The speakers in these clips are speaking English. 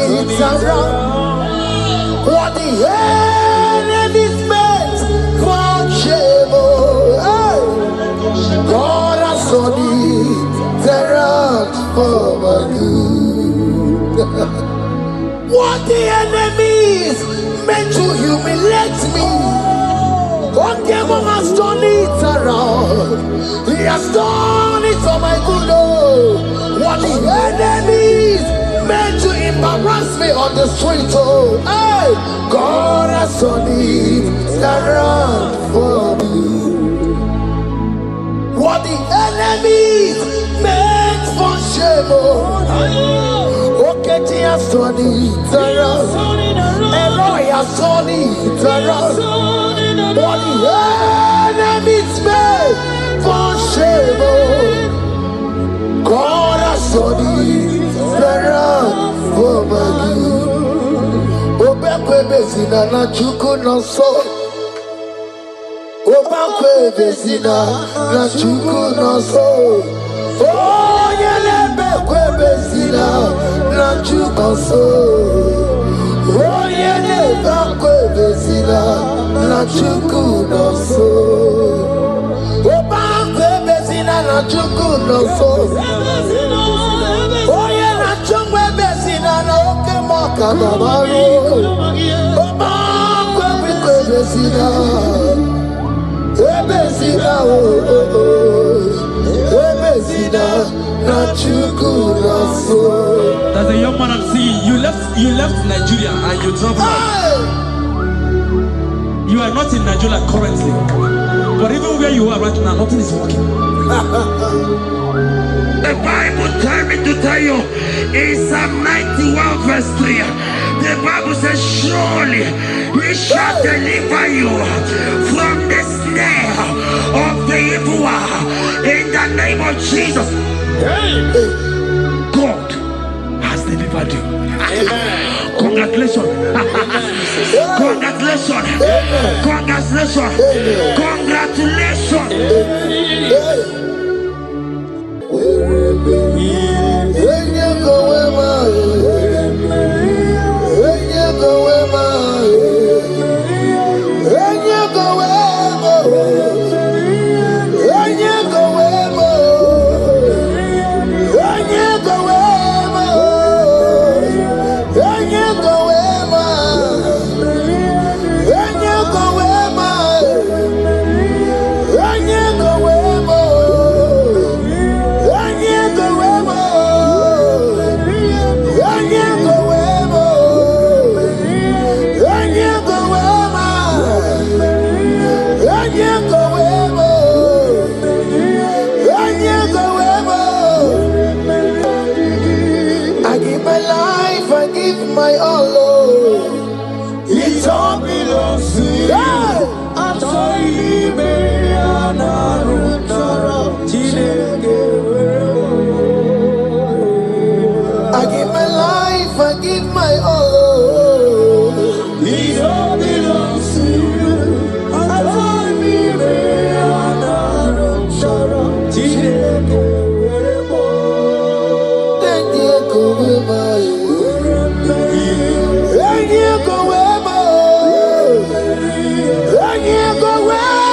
It's around what the enemy's meant for shame. God has done it around for my good. What the enemy's meant to humiliate me, what devil has done it around. He has done it for my good. What the enemy's meant to embarrass me on the street, hey, God has done it around for me. What the enemies meant for shame, okay, he has done it around. Elroy has done it around. What the enemies meant for shame, God has done it around for my good. Obekwe bezina na chuku no so. Obekwe bezina na chuku no so. Oh, yelebekwe bezina na chuku no so. Oh, yelebekwe bezina na chuku no so. Obekwe bezina na chuku no so. Oh, yeah, na chungwe bezina na oke moka na baro. Obekwe bezina, bezina bezina na chuku na so. There's a young man I'm seeing. You left Nigeria and you traveled. Hey! You are not in Nigeria currently, but even where you are right now, nothing is working. The Bible tells me to tell you in Psalm 91 verse 3, the Bible says, surely he shall deliver you from the snare of the evil one in the name of Jesus. God has delivered you. Congratulations. Congratulations. Congratulations. Congratulations. My all, it all belongs to you. I give my life, I give my all. It all belongs to you. Go away.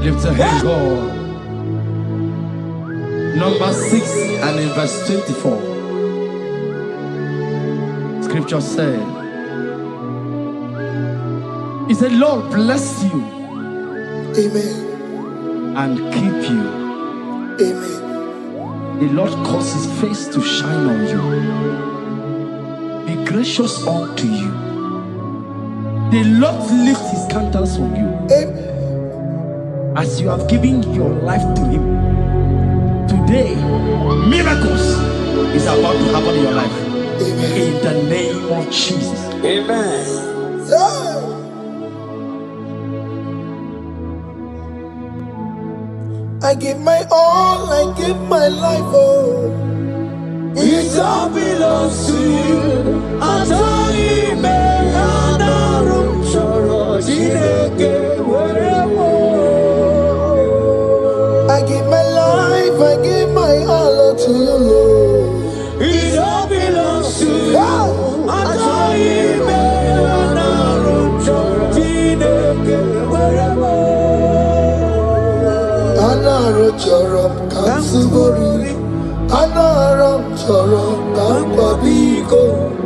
Lift a hand, God. Number 6 and in verse 24. Scripture said, He said, Lord bless you. Amen. And keep you. Amen. The Lord cause His face to shine on you. Be gracious unto you. The Lord lift His countenance on you. Amen. As you have given your life to Him. Today, miracles is about to happen in your life. Amen. In the name of Jesus. Amen. Yeah. I give my all, I give my life, oh. It all belongs to you. I give my life, I give my all to you, Lord. It all belongs to you. Anaram choram kansubori, anaram choram kampabiko,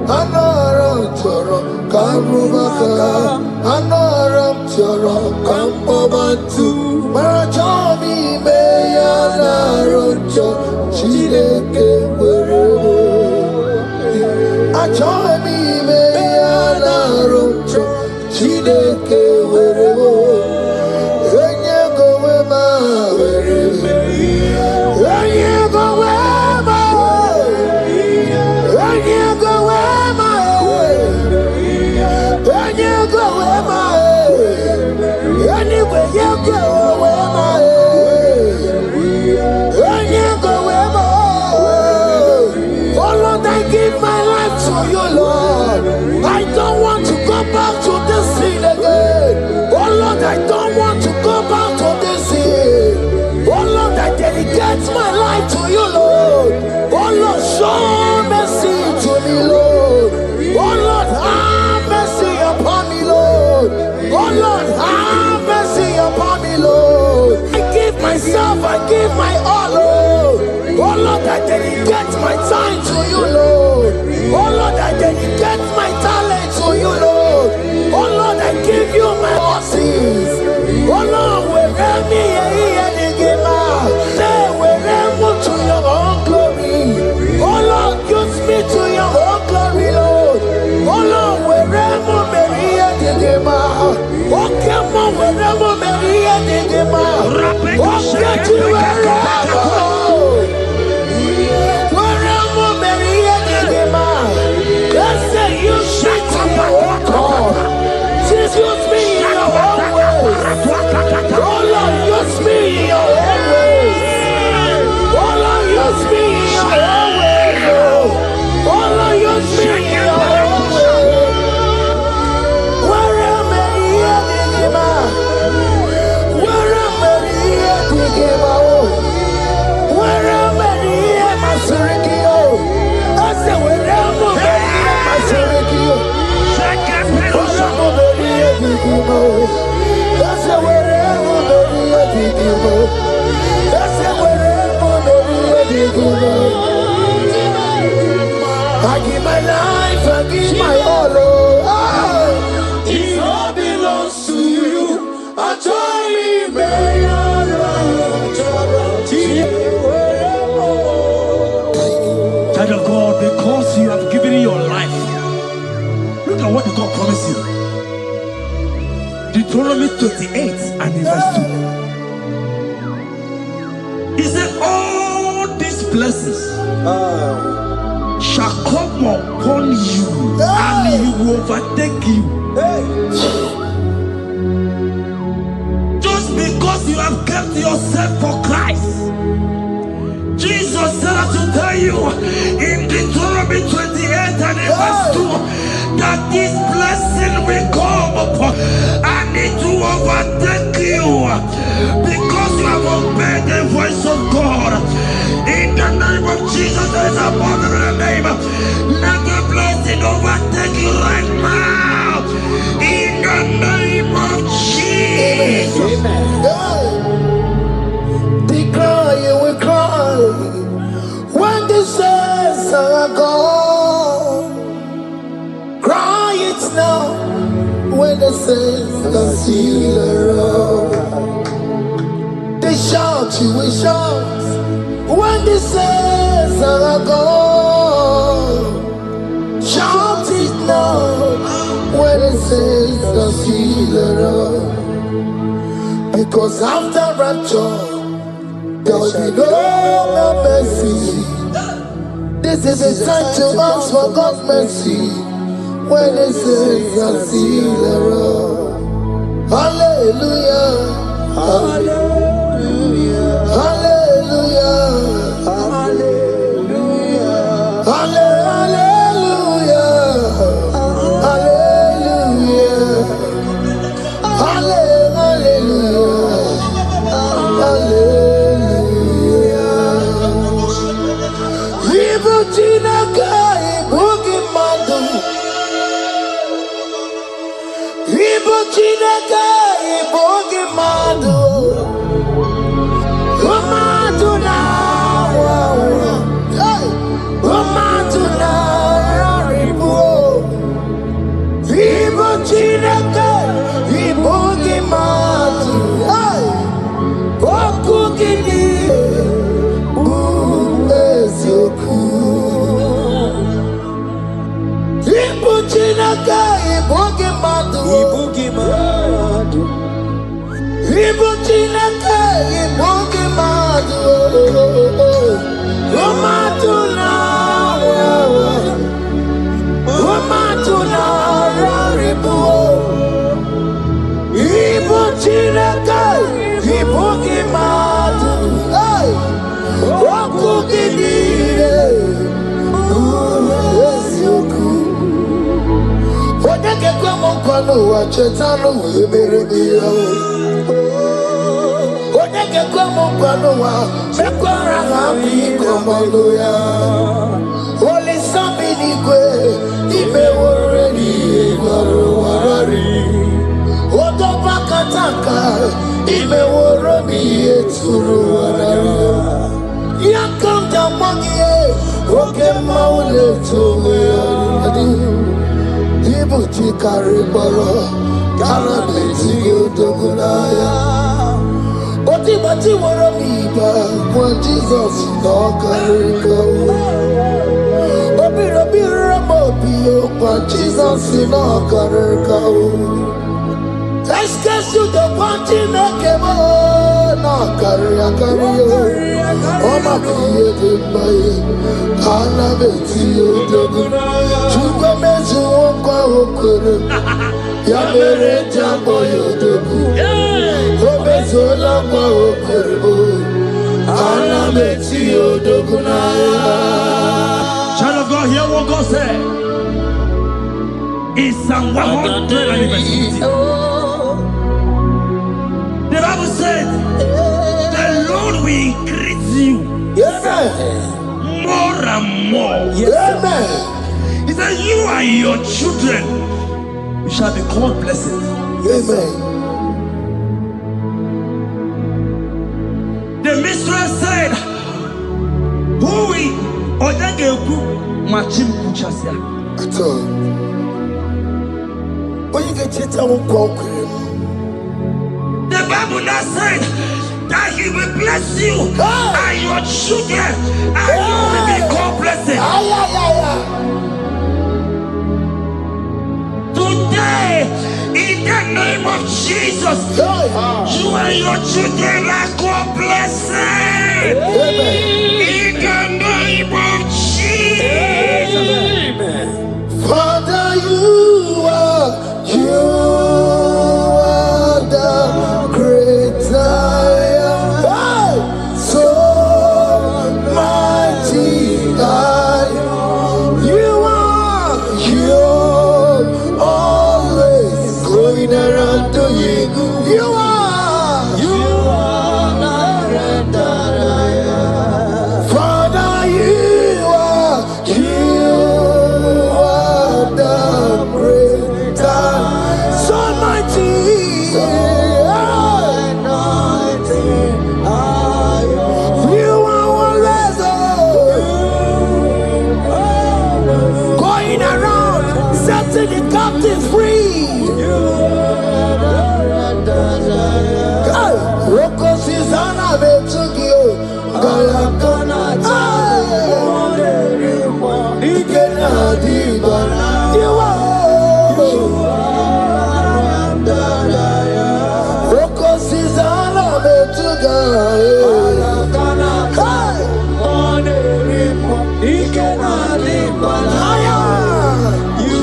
anaram choram kampubaka, anaram choram kampabantu. Marachami me anaram choram chideke werebo. Achami me anaram choram chideke werebo. Back to this sin again. Oh Lord, I don't want to go back to this sin. Oh Lord, I dedicate my life to you, Lord. Oh Lord, show mercy to me, Lord. Oh Lord, have mercy upon me, Lord. Oh Lord, have mercy upon me, Lord. I give myself, I give my all, Lord. Oh Lord, I dedicate my time to you, Lord. Oh Lord, I dedicate my talent to you, Lord. Oh Lord, I give you my horses. Oh Lord, wherever me and give out, say wherever to your own glory. Oh Lord, use me to your own glory, Lord. Oh Lord, wherever me and give out. Oh come on, wherever me and give out. Oh get you wherever. Wherever me and give out. Let's say you shut up and walk. Use me in your own ways. Oh Lord, use me in your own ways. Oh Lord, use me in your own ways. Oh Lord, use me in your own ways. Where am I here, Digima? Where am I here, Digima? Where am I here, Masurikio? I said, where am I here, Masurikio? That's the way I give my life, I give my all. It all belongs to you. I try me, Child of God, because you have given your life, look at what God promised you. Deuteronomy 28 and in verse 2. He said, all these blessings shall come upon you and he will overtake you. Just because you have kept yourself for Christ. Jesus said to tell you in Deuteronomy 28 and in verse 2 that this blessing will come upon and it will overtake you because you have obeyed the voice of God. In the name of Jesus, there is above every name. Let the blessing overtake you right now. In the name of Jesus. Amen. are gone. Cry it now when the saints are still around. They shout, you will shout when the saints are gone. Shout it now when the saints are still around. Because after rapture, there will be no more mercy. This is the time to ask for God's mercy when the saints are still around. Hallelujah, hallelujah, hallelujah, hallelujah, hallelujah, hallelujah, hallelujah, hallelujah. Ibu Chinaka, Ibu Gimadu. Ibu Chinaka, Ibu Gimadu. Umatu na, Umatu na, Raribu. Ibu Chinaka, Ibu Gimadu. Oku Gini. Ibu Chinaka, Ibu Gimadu. Ibu Chinaka, Ibu Gimadu. Umatuna, Umatuna, Raribu. Ibu Chinaka, Ibu Gimadu. Oku Gidire. Odeke kwa mkono wa chetano wemerebia. Odeke kwa mkono wa mekwara hapi komoloya. Oli sabi nikwe imeworeni warari. Odopa kataka imeworoni eturu warari. Yakonda mwangie oke maule towe adi. Ibu chikari baro kana beti odogunaya. Oti bati woro miba when Jesus no carry go. Obiro biro mobio when Jesus no carry go. Eskesu do panti mekemo no carry yo. Oma kiye de baye kana beti odogunaya. Chuko mezu okwa okere ya mere jambo yodogu. Obezola kwa okere kana beti odogunaya. Child of God, hear what God said. In Psalm 100. The Bible said, the Lord will increase you more and more. Amen. He said, you and your children, you shall be called blessed. Amen. The mistress said, who will Odageku Machim Kuchasia? At all. When you get it, I won't walk with him. The Bible now said that he will bless you and your children, and you will be called blessed. Today, in the name of Jesus, you and your children are called blessed. In the name of Jesus. Father, you are the great I am. So mighty I am. You are always going around to you. You are the great I am. Susanna Betugio, Galakana, Ikena Dibana, you are Roko Susanna Betuga, Ikena Dibana, you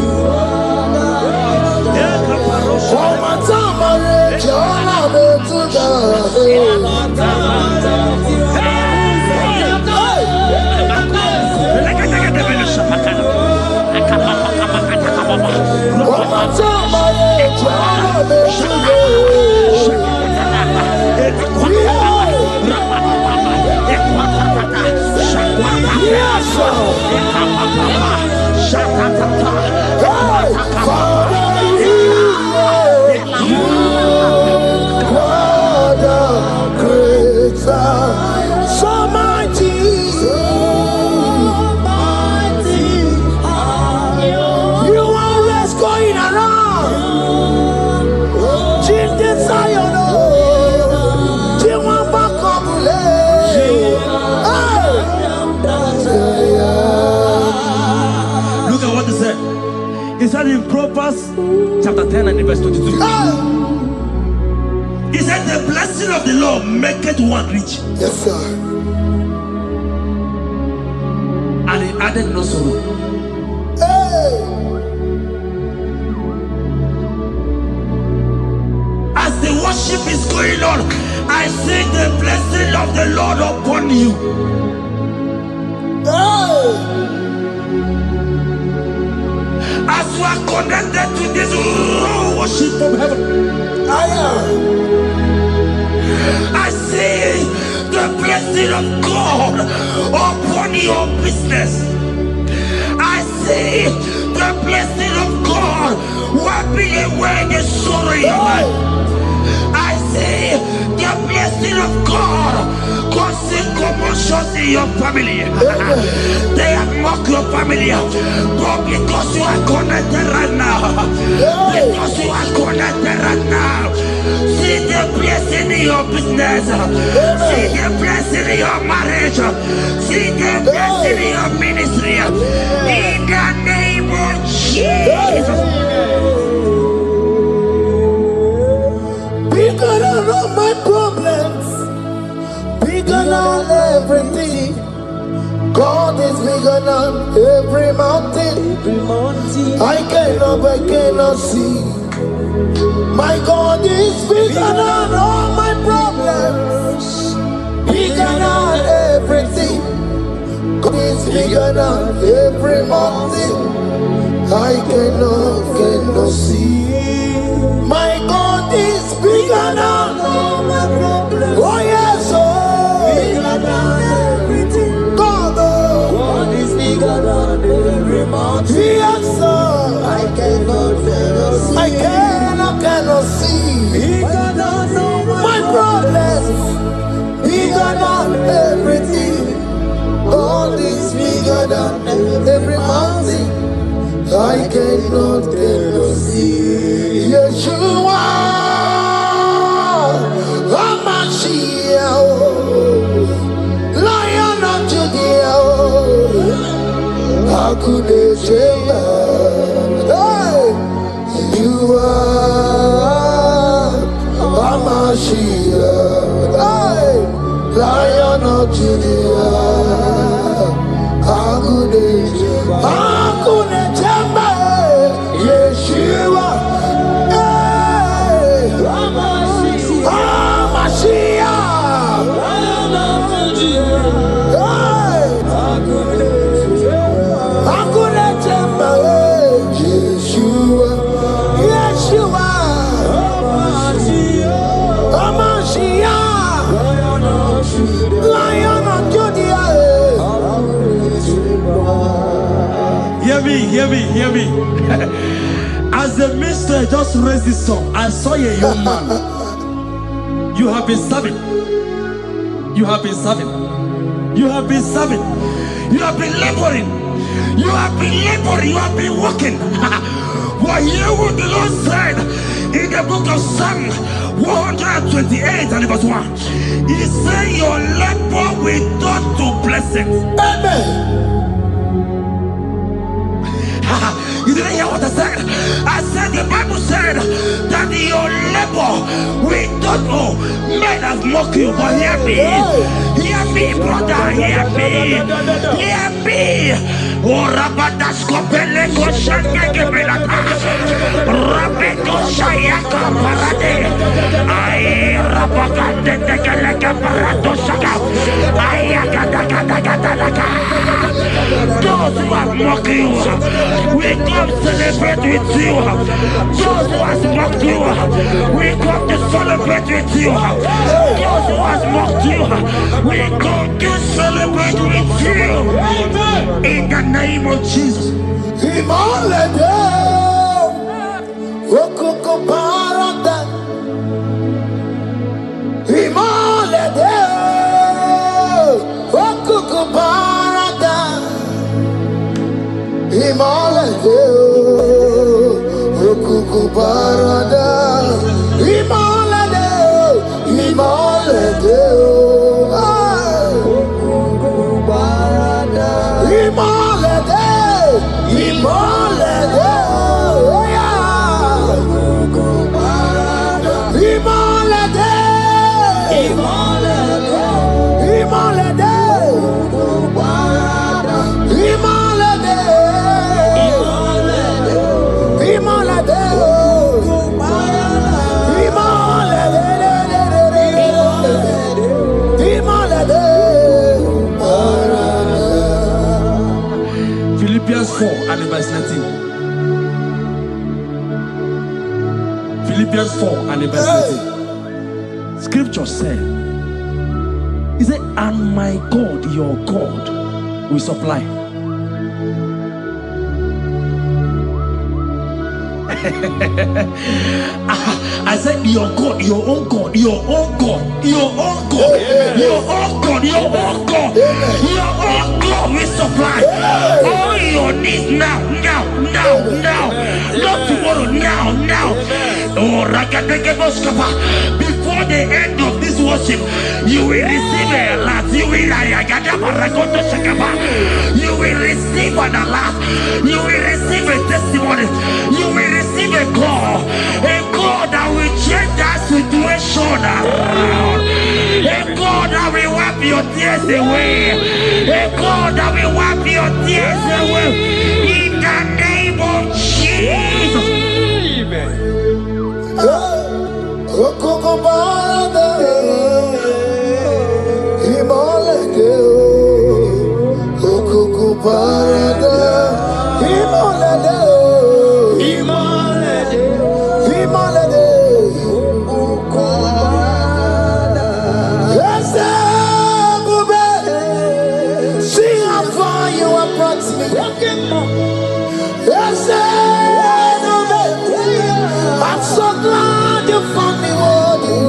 He said in Proverbs chapter 10 and verse 22. He said the blessing of the Lord maketh one rich. Yes, sir. And he added no sorrow. Hey. As the worship is going on, I see the blessing of the Lord upon you. Hey. As you are connected to this worship from heaven, I see the blessing of God upon your business. I see the blessing of God wiping away the sorrow in your life. I see the blessing of God causing commotions in your family. They have mocked your family, but because you are connected right now, because you are connected right now, see the blessing in your business, see the blessing in your marriage, see the blessing in your ministry. In the name of Jesus. Bigger than all my problems, bigger than everything. God is bigger than every mountain. I cannot see. My God is bigger than all my problems, bigger than everything. God is bigger than every mountain. I cannot see. My God is bigger than all my problems. Oh yes, oh, bigger than everything. God is bigger than every mountain. Yes, sir. I cannot see. Bigger than all my problems. Bigger than everything. God is bigger than every mountain. I cannot see. Yeshua, Hamashiach, Lion of Judah, Hakudesheba. Hey, you are Hamashiach, hey, Lion of Judah, Hakudesheba. Yeshua, hey, Hamashiach, Yeshua, Yeshua, Hamashiach, Lion of Judah. Hear me. As the minister just raised this song, I saw a young man. You have been serving. You have been laboring. You have been working. But here what the Lord said, In the book of Psalm 128 and verse 1, he said, your labor will turn to blessings. Amen. You didn't hear what I said? I said the Bible said that your labor will turn. Oh, men have mocked you, but hear me. Hear me, brother. Hear me. Hear me. Oh, Rabadaskopele Koshaka Belata. Rabeko Shayaka Parade. I Rabagande Tekalaka Paratosaka. Ayakadakadakadaka. Those who have mocked you, we come celebrate with you. Those who has mocked you, we come to celebrate with you. Those who has mocked you, we come to celebrate with you. In the name of Jesus. Imalede, okoko parada. Imalede, okoko parada. Imalede, okoko parada. Imalede, imalede, okoko parada. Imalede, imalede, okoko parada. Imalede, imalede, imalede, okoko parada. Imalede, imalede, imalede, okoko parada. Imalede, Philippians 4 and verse 19. Philippians 4 and verse 19. Scripture said, he said, and my God, your God, will supply. I said, your God, your own God, your own God, your own God, your own God, your own God, your own God will supply all your needs now, now, now, now, not tomorrow, now, now. Oh, before the end of this worship, you will receive a lot. You will receive an alert. You will receive a testimony. You will receive a call that will change that situation around. A God that will wipe your tears away. A God that will wipe your tears away. In the name of Jesus. okoko parada. Imalede, okoko parada. Imalede, imalede, imalede, okoko parada. Yes, Bube, see how far you have brought me. Yes, I'm so glad you found me worthy.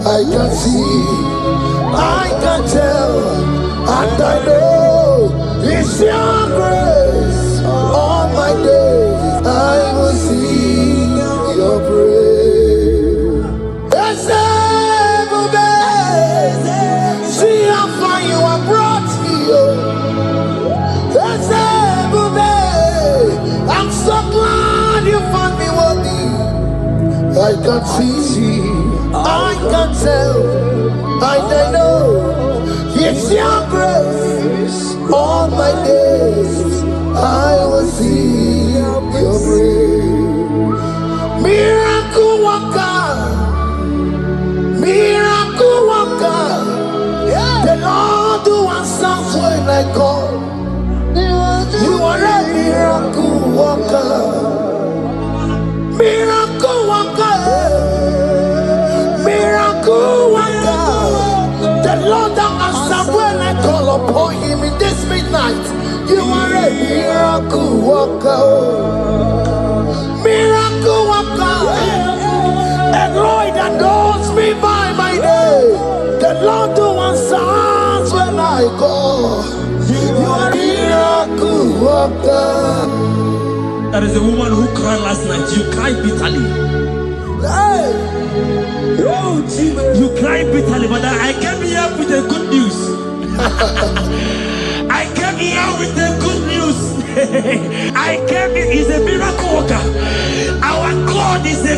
I can see, I can tell, and I know it's your grace. All my days I will sing your praise. Yes, see how far you have brought me. Yes, I'm so glad you found me worthy. I can see, I can tell, and I know it's your grace. All my days I will see your praise. Miracle worker, miracle worker. The Lord who answers when I call. You are a miracle worker. Miracle worker, miracle worker. The Lord that answers when I call upon him in this midnight. You are a miracle worker. Miracle worker. And Lord that knows me by my name. The Lord who answers when I call. You are a miracle worker. There is a woman who cried last night. You cried bitterly. You cry bitterly, but I came here with the good news. I came here with the good news. I came here, he's a miracle worker. Our God is a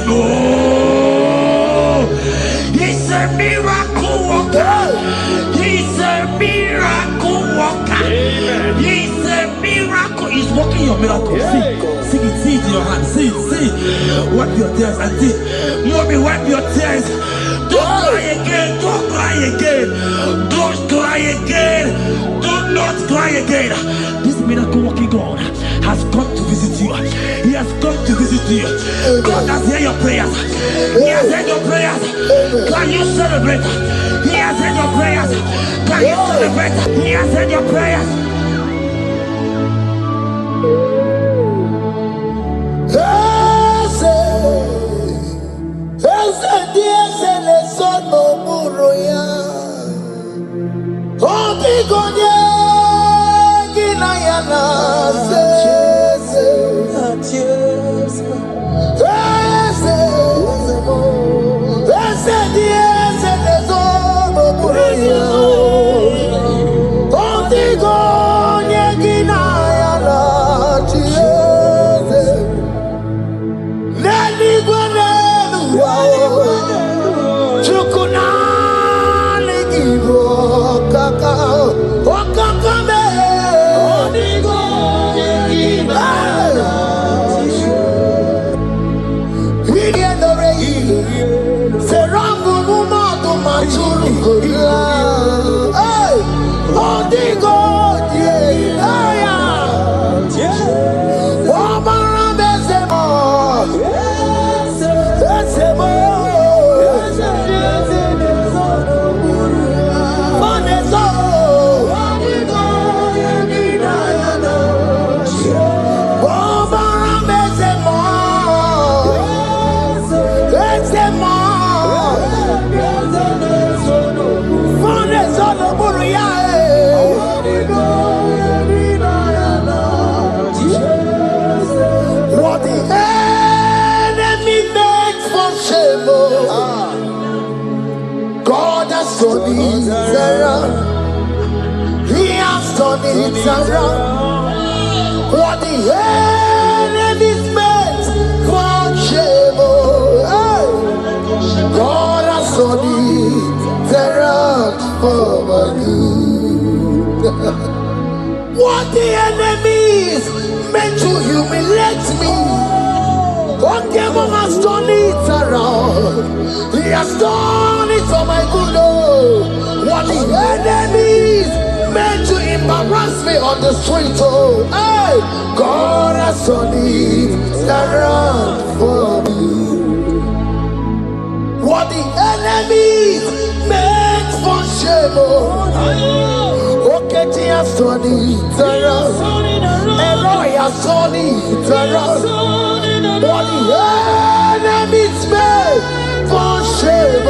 he's a miracle worker. He's a miracle worker. He's a miracle. He's working your miracle. See it in your hand. See it. Wipe your tears and see. Mommy, wipe your tears. Don't cry again. Don't cry again. Don't cry again. Do not cry again. This miracle working God has come to visit you. He has come to visit you. God has heard your prayers. He has heard your prayers. Can you celebrate? He has heard your prayers. Can you celebrate? He has heard your prayers. It's around what the enemy's meant for shame. God has done it around for my good. What the enemy's meant to humiliate me, God has done it around. He has done it for my good. What the enemy's meant to embarrass me on the street, hey, God has done it around for me. What the enemy meant for shame, okay, he has done it around. Eloi has done it around. What the enemy meant for shame,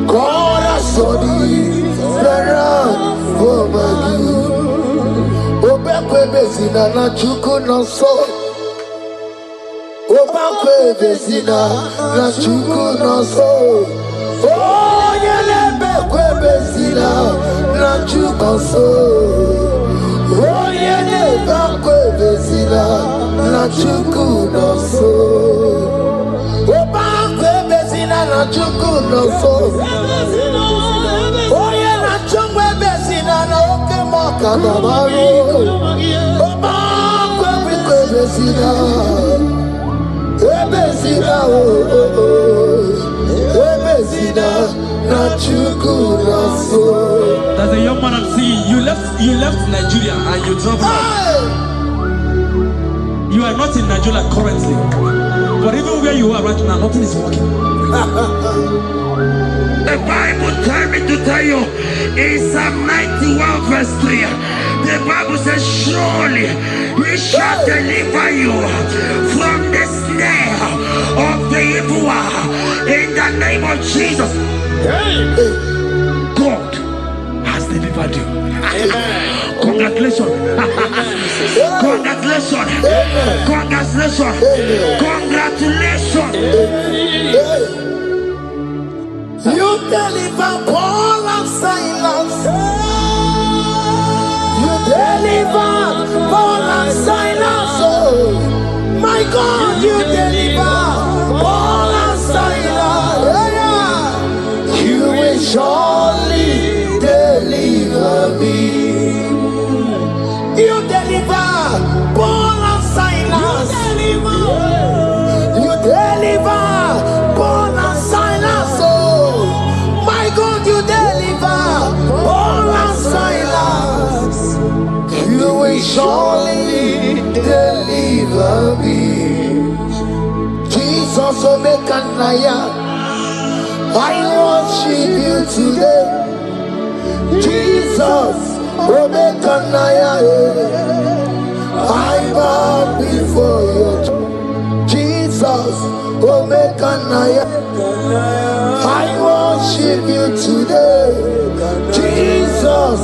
God has done it around for my good. Obekwe bezina na chuku no so. Obekwe bezina na chuku no so. Oh, yelebekwe bezina na chuku no so. Oh, yelebekwe bezina na chuku no so. Obekwe bezina na chuku no so. Oh, yeah, na chungwe bezina na oke moka na maru. Oba kwe bezina, bezina bezina na chuku na so. There's a young man I'm seeing. You left Nigeria and you traveled out. You are not in Nigeria currently, but even where you are right now, nothing is working. The Bible tells me to tell you in Psalm 91 verse 3, the Bible says, surely he shall deliver you from the snare of the evil one in the name of Jesus. God has delivered you. Congratulations. Congratulations. Congratulations. Congratulations. Congratulations. You deliver Paul and Silas. You deliver Paul and Silas. Oh, my God, you deliver Paul and Silas. Yeah. You will surely deliver me. You deliver Paul and Silas. You deliver Paul and Silas. Oh, my God, you deliver Paul and Silas. You will surely deliver me. Jesus, Naija, I worship you today. Jesus, Naija, I bow before you. Jesus, Naija, I worship you today. Jesus,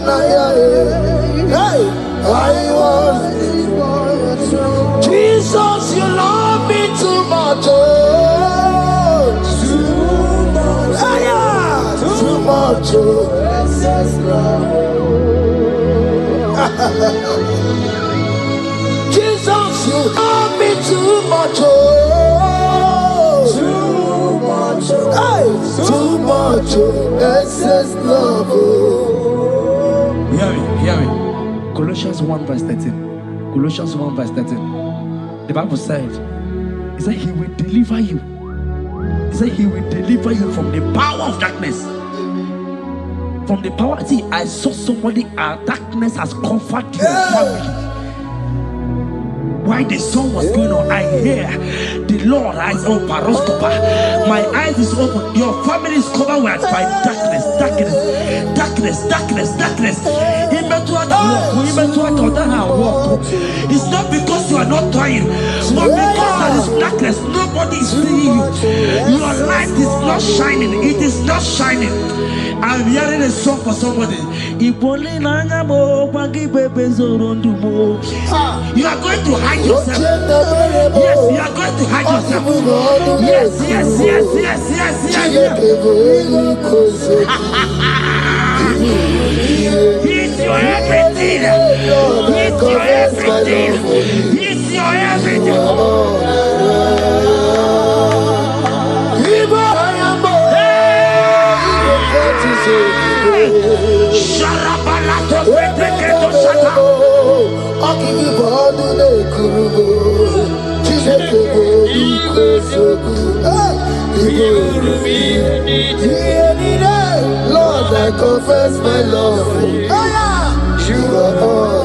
Naija, hey, I worship you. Jesus, you love me too much. Oh, too much. Too much. Jesus, you love me too much. Oh, too much. Hey, too much. Excess love. Hear me. Colossians 1 verse 13. Colossians 1 verse 13. The Bible said, he said he will deliver you. He said he will deliver you from the power of darkness. From the power. See, I saw somebody, darkness has covered your family. While the song was going on, I hear the Lord eyes open. My eyes is open. Your family is covered by darkness. It's not because you are not trying, but because there is darkness. Nobody is seeing you. Your light is not shining. It is not shining. I'm hearing a song for somebody. You are going to hide yourself. Yes, you are going to hide yourself. Yes. He's your everything. He's your everything. He's your everything. Lord, I confess my love. You are all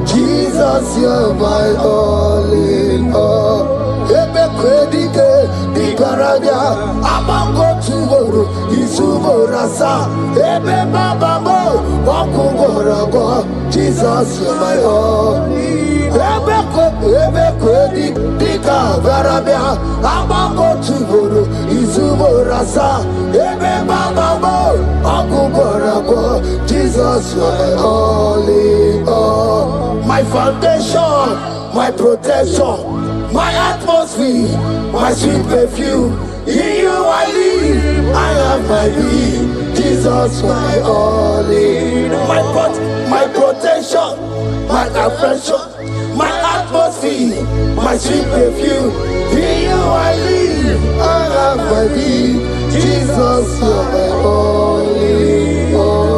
Jesus, you're my all in all. Jesus, you're my all. Jesus, you're my all in all. My foundation, my protection, my atmosphere, my sweet perfume. In you I live, I have my being. Jesus, my all in all. My protection, my affection, my atmosphere, my sweet perfume. In you I live, I have my being. Jesus, you're my all in all.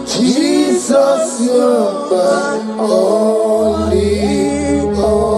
Jesus, you're my only all.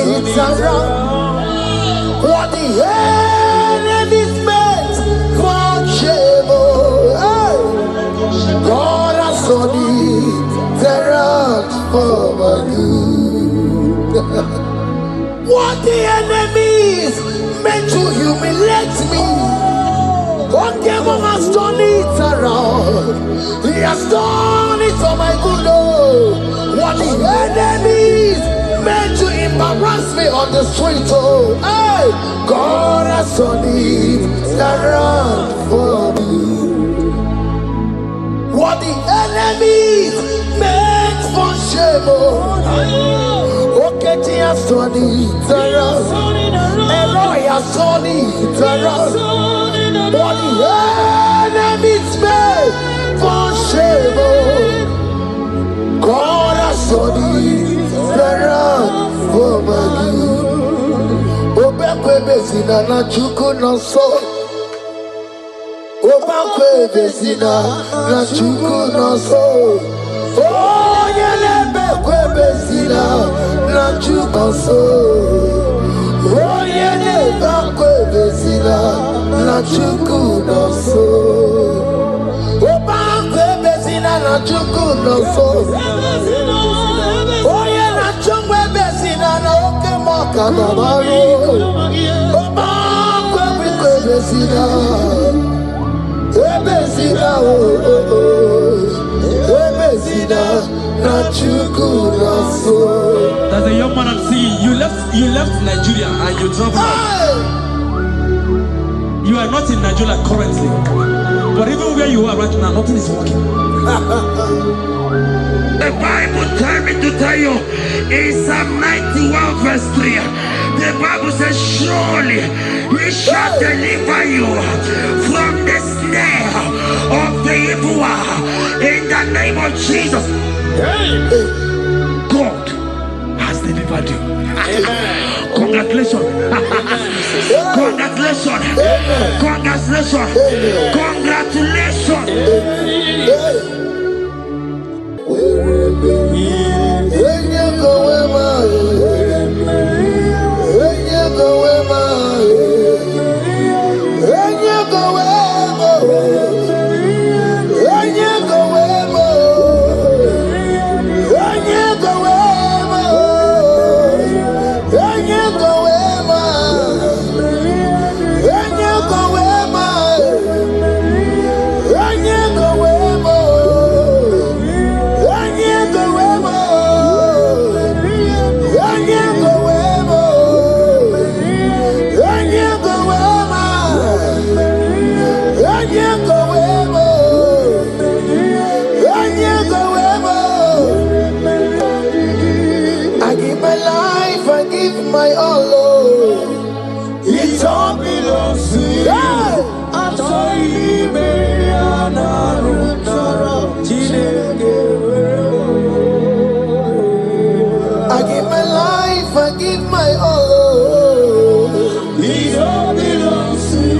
It's around what the enemy's meant for shame. God has done it around for my good. What the enemy's meant to humiliate me, God has done it around. He has done it for my good. What the enemy's meant to embarrass me on the street, hey, God has done it around for me. What the enemy meant for shame, okay, he has done it around. Elroy has done it around. What the enemy meant for shame, God has done it around for my good. Obekwe bezina na chuku no so. Obekwe bezina na chuku no so. Oh, yelebekwe bezina na chuku no so. Oh, yelebekwe bezina na chuku no so. Obekwe bezina na chuku no so. Oh, yeah, na chungwe bezina na oke moka na maru. Obekwe bezina, bezina bezina na chuku na so. There's a young man I'm seeing. You left Nigeria and you traveled out. You are not in Nigeria currently, but even where you are right now, nothing is working. The Bible tells me to tell you in Psalm 91 verse 3, the Bible says, surely he shall deliver you from the snare of the evil one in the name of Jesus. God has delivered you. Congratulations. Congratulations. Congratulations. Congratulations. My all, it all belongs to you. I give my life, I give my all. It all belongs to you.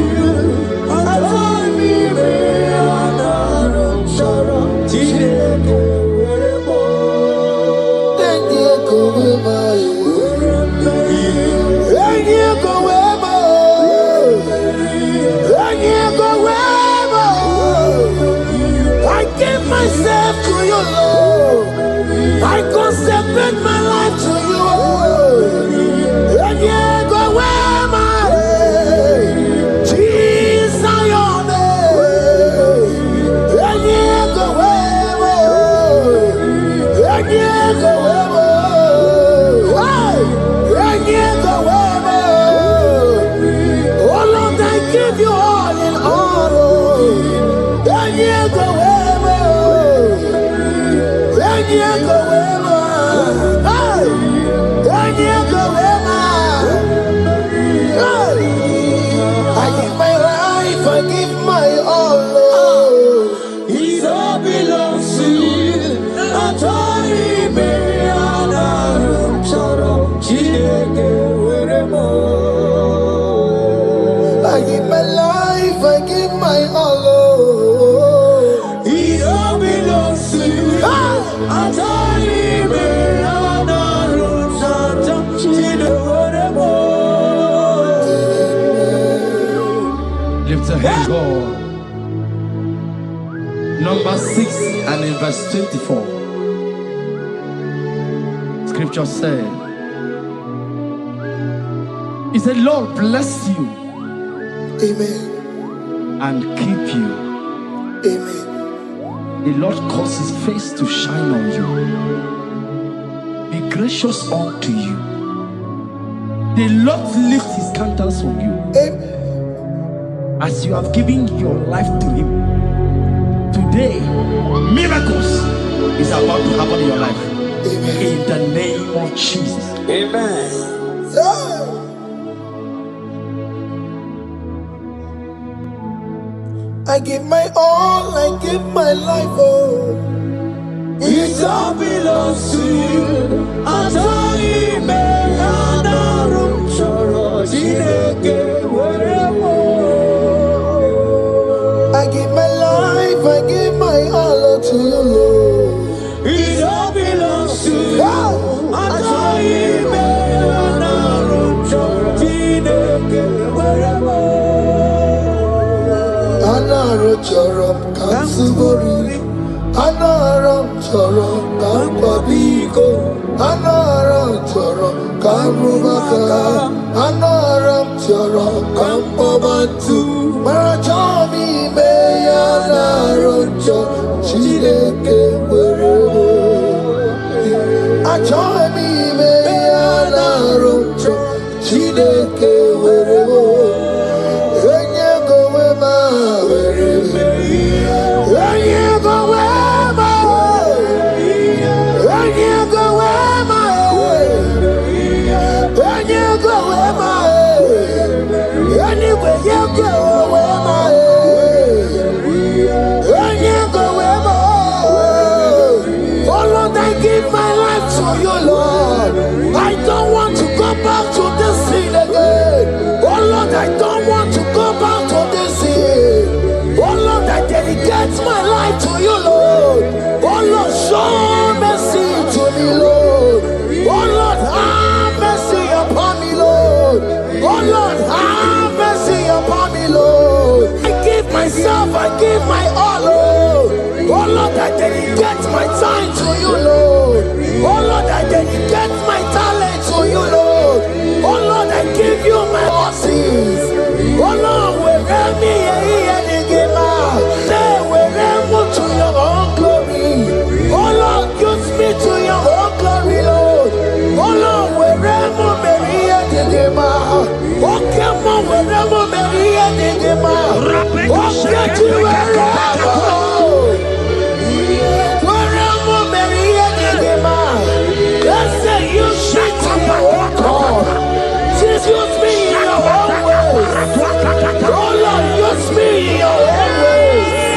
Myself to you, Lord. I consecrate my life to you. And you go where my Jesus, your name. my all. It all belongs to you. I told him, I give my life, I give my all. it all belongs to you. I told him, lift a hand, God. Number 6 and in verse 24. Scripture said, he said, Lord bless you. Amen. And keep you. Amen. The Lord cause his face to shine on you. Be gracious unto you. The Lord lift his countenance on you. Amen. As you have given your life to him. Today, miracles is about to happen in your life. Amen. In the name of Jesus. Amen. Yeah. I give my all, I give my life, oh. It all belongs to you. I told him, I give my life, I give my all to you, Lord. it all belongs to you. Yeah. I told him, Anaro chorom kansubori, Anaro chorom kampabiko, Anaro chorom kamrubaka, Anaro chorom kampabantu, Marachomi me Anaro chorom chideke werebo, Achomi me Anaro chorom chideke werebo. I don't want to go back to this sin again. Oh Lord, I don't want to go back to this sin. Oh Lord, I dedicate my life to you, Lord. Oh Lord, show mercy to me, Lord. Oh Lord, have mercy upon me, Lord. Oh Lord, have mercy upon me, Lord. I give myself, I give my all, Lord. Oh Lord, I dedicate my time to you, Lord. Oh Lord, I dedicate my talent to you, Lord. Oh Lord, I give you my horses. Oh Lord, wherever me and give out, say wherever to your own glory. Oh Lord, use me to your own glory, Lord. Oh Lord, wherever me and give out. Oh come on, wherever me and give out. Oh get to wherever. Use me in your own ways. Oh Lord, use me in your own ways.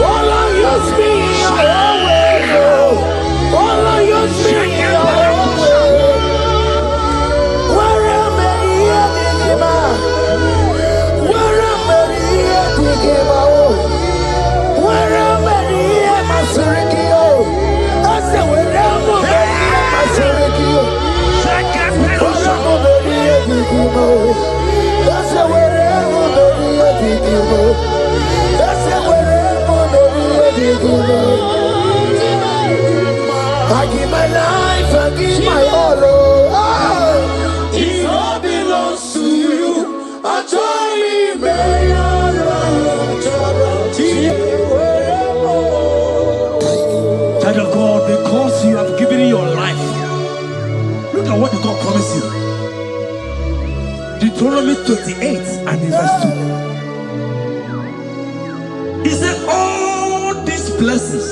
Oh Lord, use me in your own ways. Oh Lord, use me in your own ways. Where am I here, Digima? Where am I here, Digima? Where am I here, Masurikio? I said, where am I here, Masurikio? That's the wherever I give my life, I give my all. It all belongs to you. I told you, child of God, because you have given your life. Look at what God promised you. Deuteronomy 28 and in verse 2. He said, all these blessings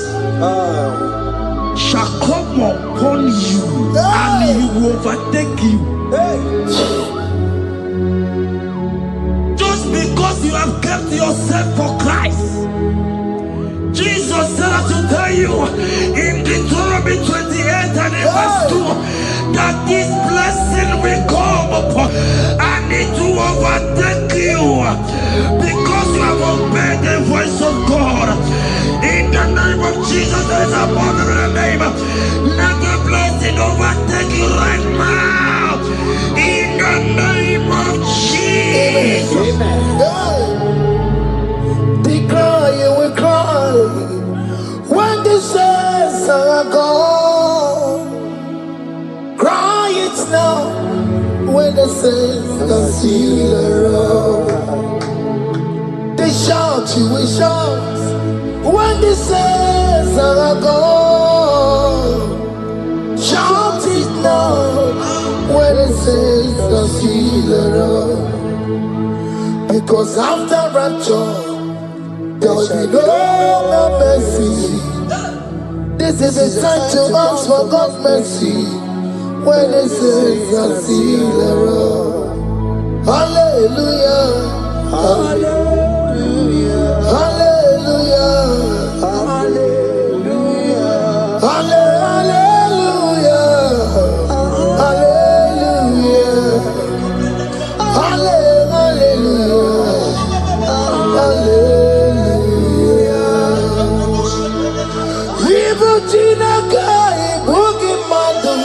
shall come upon you and he will overtake you. Just because you you have kept yourself for Christ. Jesus said to tell you in Deuteronomy 28 and verse 2 that this blessing will come upon and it will overtake you because you have obeyed the voice of God. In the name of Jesus, there is a mother in the name. Let the blessing overtake you right now. In the name of Jesus. Declare you will cry when the saints are gone. Cry it now when the saints are still around. They shout, you will shout when the saints are gone. Shout it now when the saints are still around. Because after rapture there will be no mercy. This is a time to ask for God's mercy when the saints are still around. Hallelujah, hallelujah, hallelujah, hallelujah, hallelujah, hallelujah, hallelujah, hallelujah. Ibu Chineke, Ibu Gimadu.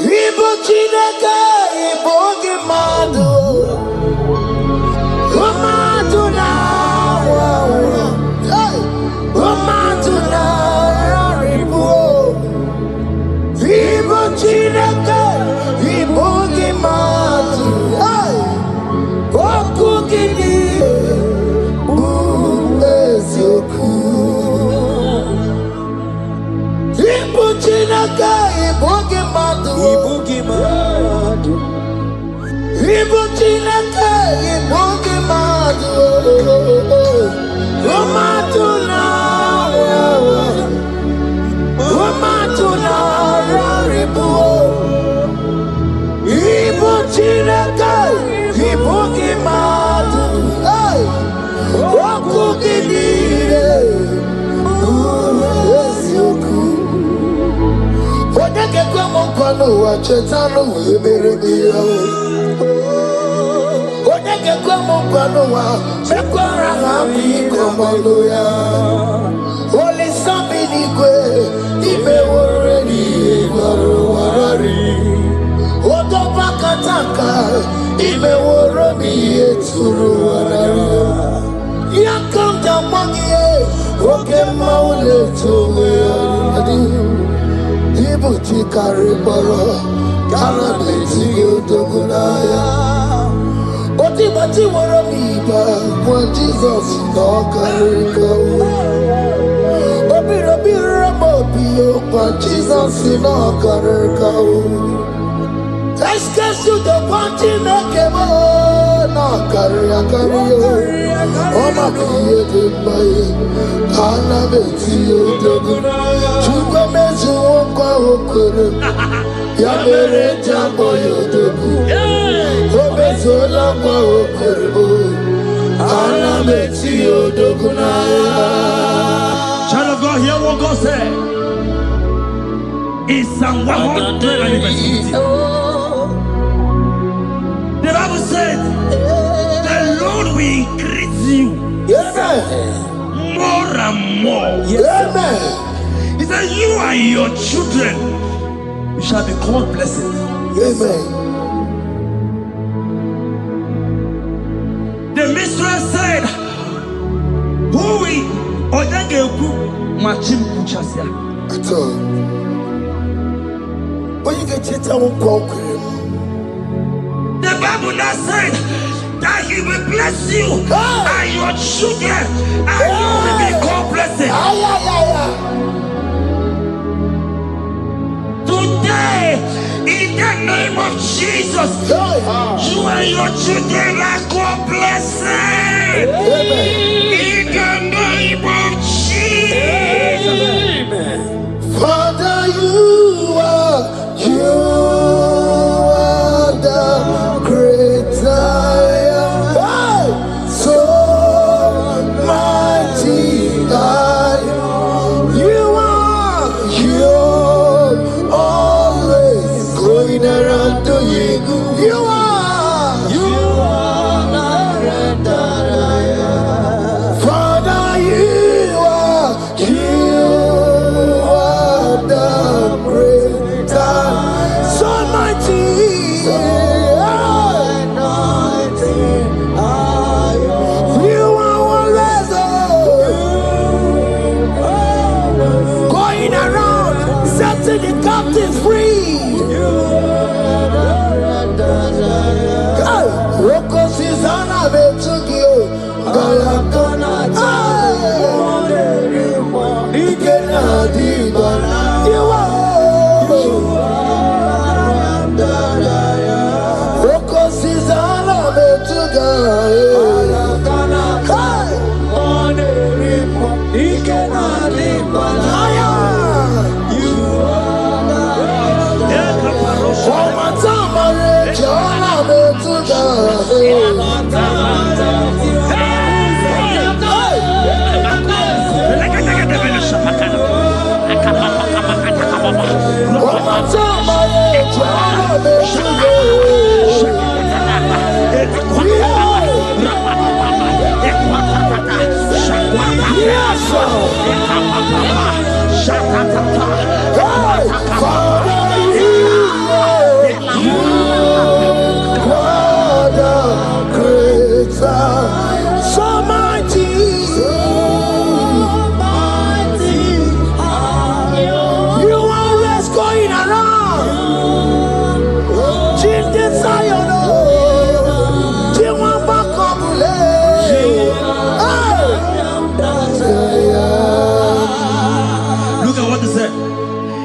Ibu Chineke, Ibu Gimadu. Umadu na wawa. Umadu na raribu. Ibu Chineke, Ibu Gimadu. Oku gidi. Ibu Chineke, Ibu Gimadu. Ibu Gimadu. Ibu Chineke, Ibu Gimadu. Umadu na wawa. Umadu na raribu. Ibu Chineke, Ibu Gimadu. Oku gidi. Odeke kwa mkono wa chetano weberedia. Odeke kwa mkono wa mekwara hapi komodo ya. Oli sabi ni kwe ibe woredi ibaro warari. Odo bakataka ibe woromi eturu warari. Yakamda mangie oke maule tuwe adi. Ibu chikari boro kara beti yodogunaya. Oti bati woro miba when Jesus no kariko. Obi robi ramo biyo when Jesus no kariko. Excuse you the party nakemo no kariya kariyo. Oma kiye dembaye kara beti yodogunaya. Chukwa mezu okwa okoro ya mere jambo yodogu. Obezola kwa okoro ana beti yodogunaya. Child of God, hear what God said in Psalm 100 and verse 15. The Bible said, the Lord will increase you more and more. Amen. He said, you and your children, you shall be called blessed. Amen. The mistress said, who will Odageku Machim Kuchasia? At all. When you get it, I won't conquer. The Bible now said that he will bless you and your children and you will be called blessed. Today, in the name of Jesus, you and your children are called blessed. In the name of Jesus. Father, you are the great I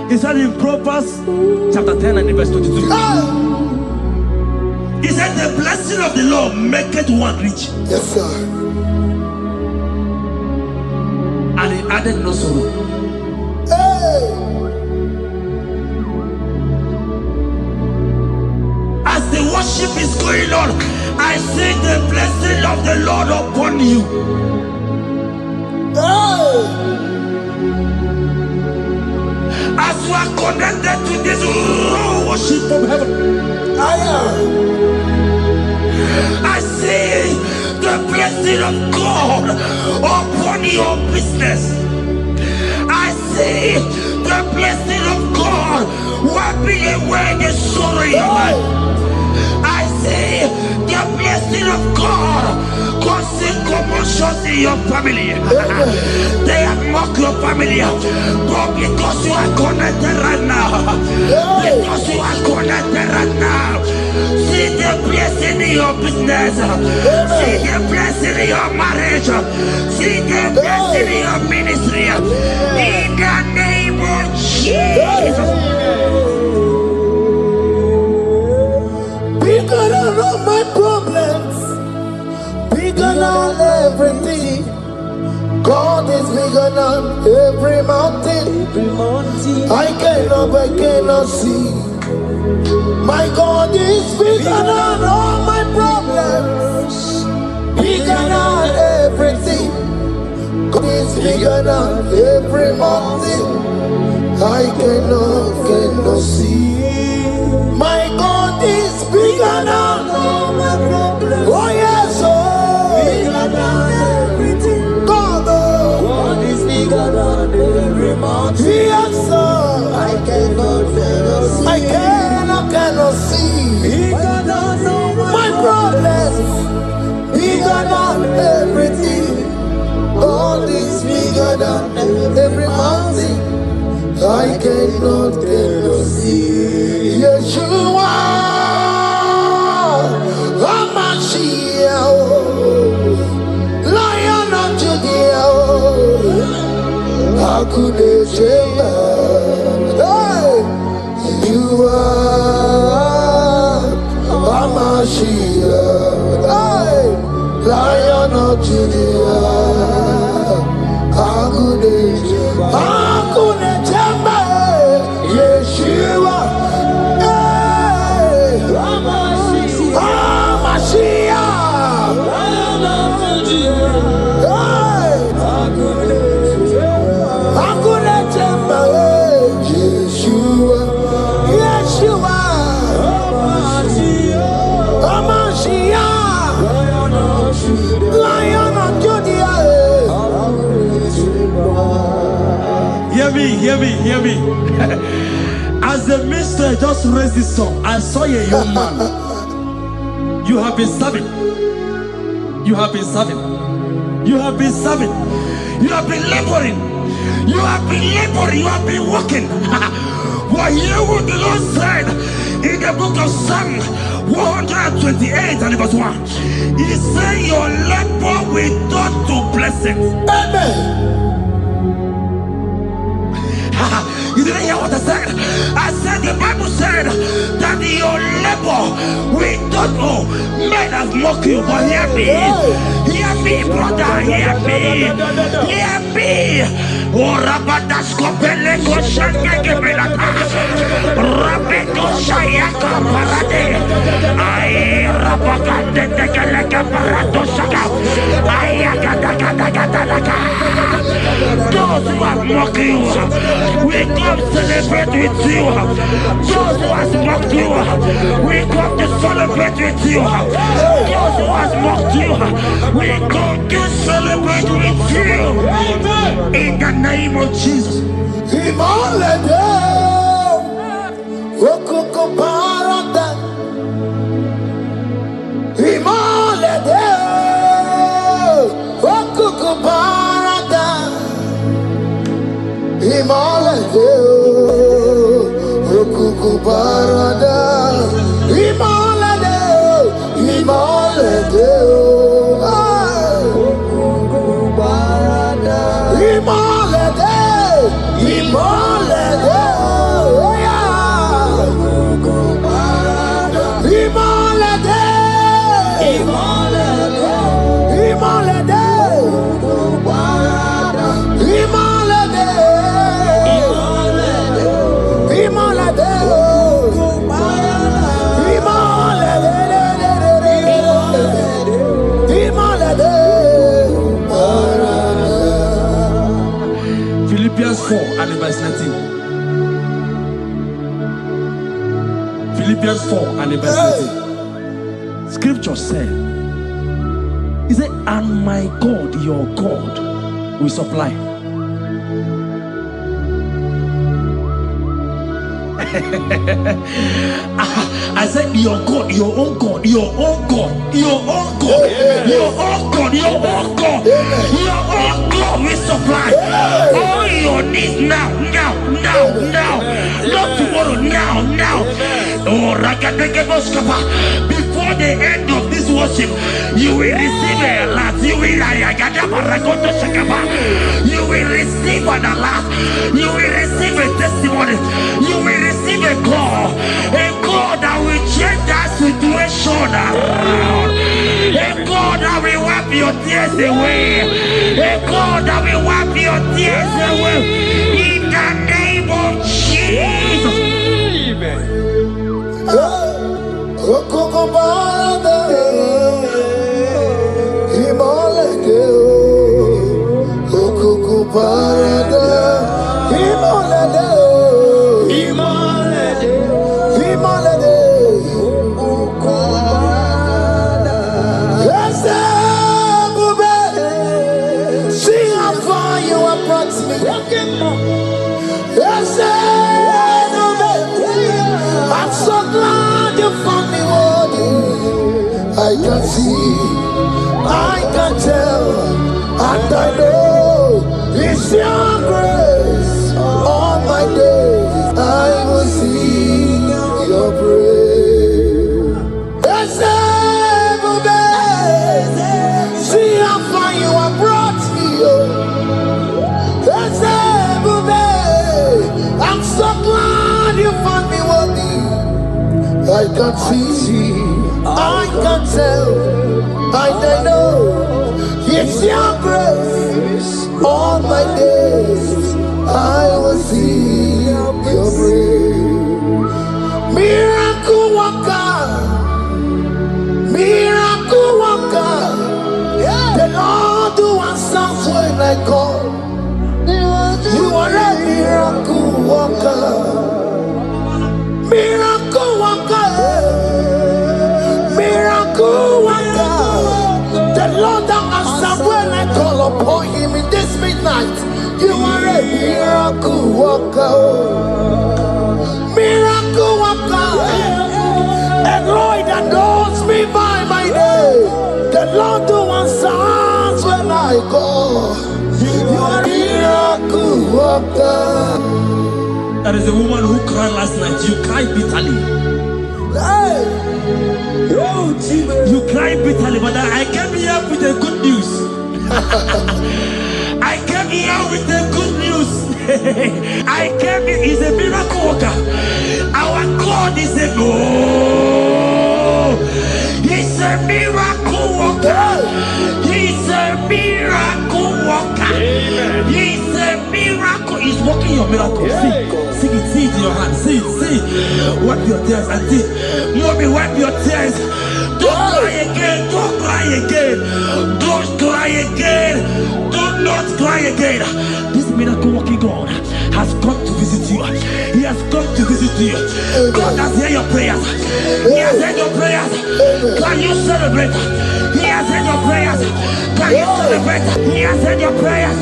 He said in Proverbs chapter 10 and verse 22. He said the blessing of the Lord maketh one rich. Yes, sir. And he added no sorrow. Hey. As the worship is going on, I see the blessing of the Lord upon you. Hey. As you are connected to this worship from heaven, I see the blessing of God upon your business. I see the blessing of God wiping away the sorrow in your life. I see the blessing of God causing commotions in your family. They have mocked your family, but because you are connected right now, because you are connected right now, see the blessing in your business, see the blessing in your marriage, see the blessing in your ministry. In the name of Jesus. Bigger than all my problems, bigger than everything. God is bigger than every mountain. I cannot see. My God is bigger than all my problems, bigger than everything. God is bigger than every mountain. I cannot see. My God is bigger than all my problems. Oh yes, oh, bigger than everything. God is bigger than every mountain. Yes, sir. I cannot see. Bigger than all my problems. Bigger than everything. God is bigger than every mountain. I cannot see. Yeshua, Hamashiach, Lion of Judea, Hakudesheba. Hey, you are Hamashiach, hey, Lion of Judea, Hakudesheba, Hakudesheba. Yeshua, hey, Hamashiach, hey, Hakunechemba, Yeshua, Yeshua, Hamashiach, Lion of Judea. Hear me. As the minister just raised this song, I saw a young man. You have been serving. You have been serving. You have been serving. You have been laboring. You have been laboring. You have been working. But hear what the Lord said in the book of Psalm 128 and verse 1. He said, your labor will turn to blessings. Amen. You didn't hear what I said? I said the Bible said that your labor will turn. Oh, men have mocked you, but hear me. Hear me, brother. Hear me. Hear me. Oh, Rabadasko Beleko Shangeke Belata. Rabeto Shayaka Parade. I Rabakande Tekeleka Parato Shaka. Ayakadakadakadaka. Those who have mocked you, we come celebrate with you. Those who have mocked you, we come to celebrate with you. Those who have mocked you, we come to celebrate with you. In the name of Jesus. Philippians 4 and verse 19. Philippians 4 and verse 19. Scripture said, he said, and my God, your God, will supply. I said, your God, your own God, your own God, your own God, your own God, your own God, your own God will supply all your needs now, now, not tomorrow, now. Oh, before the end of this worship, you will receive a lot. You will receive an alert. You will receive a testimony. You will receive a call that will change that situation around. A God that will wipe your tears away. A God that will wipe your tears away. In the name of Jesus. I'm so glad you found me worthy. I can see, I can tell, and I know it's your grace. All my days I will sing your praise. See how far you have brought me. I'm so glad you found me worthy. I can see, I can tell, I know it's your grace. All my days I will see your praise. Miracle worker, miracle worker. The Lord who answers when I call. You are a miracle worker. Miracle worker. Miracle worker. The Lord that answers when I call upon him in this midnight. You are a miracle worker. Miracle worker. And Lord that knows me by my name. The Lord who answers when I call. You are a miracle worker. There is a woman who cried last night. You cried bitterly. Hey. You cry bitterly, but I came here with the good news. I came here with the good news. I came here, he's a miracle worker. Our God is a he's a miracle worker. He's a miracle worker. He's a miracle. He's working your miracle. See it, see it in your hand. See it, see it. Wipe your tears and see. Mommy, wipe your tears. Don't cry again. Don't cry again. Don't cry again. Do not cry again. This miracle working God has come to visit you. He has come to visit you. God has heard your prayers. He has heard your prayers. Can you celebrate? He has heard your prayers. Can you celebrate? He has heard your prayers.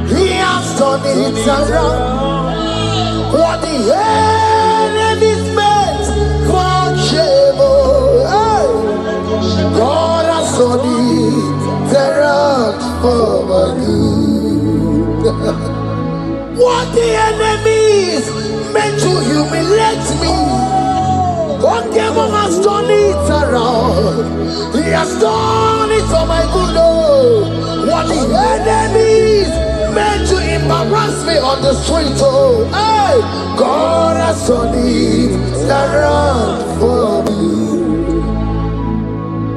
He has done it around. What the enemy's meant for shame. God has done it around for my good. What the enemies meant to humiliate me, God has done it around. He has done it for my good. What the enemies meant to embarrass me on the street, hey, God has done it around for me.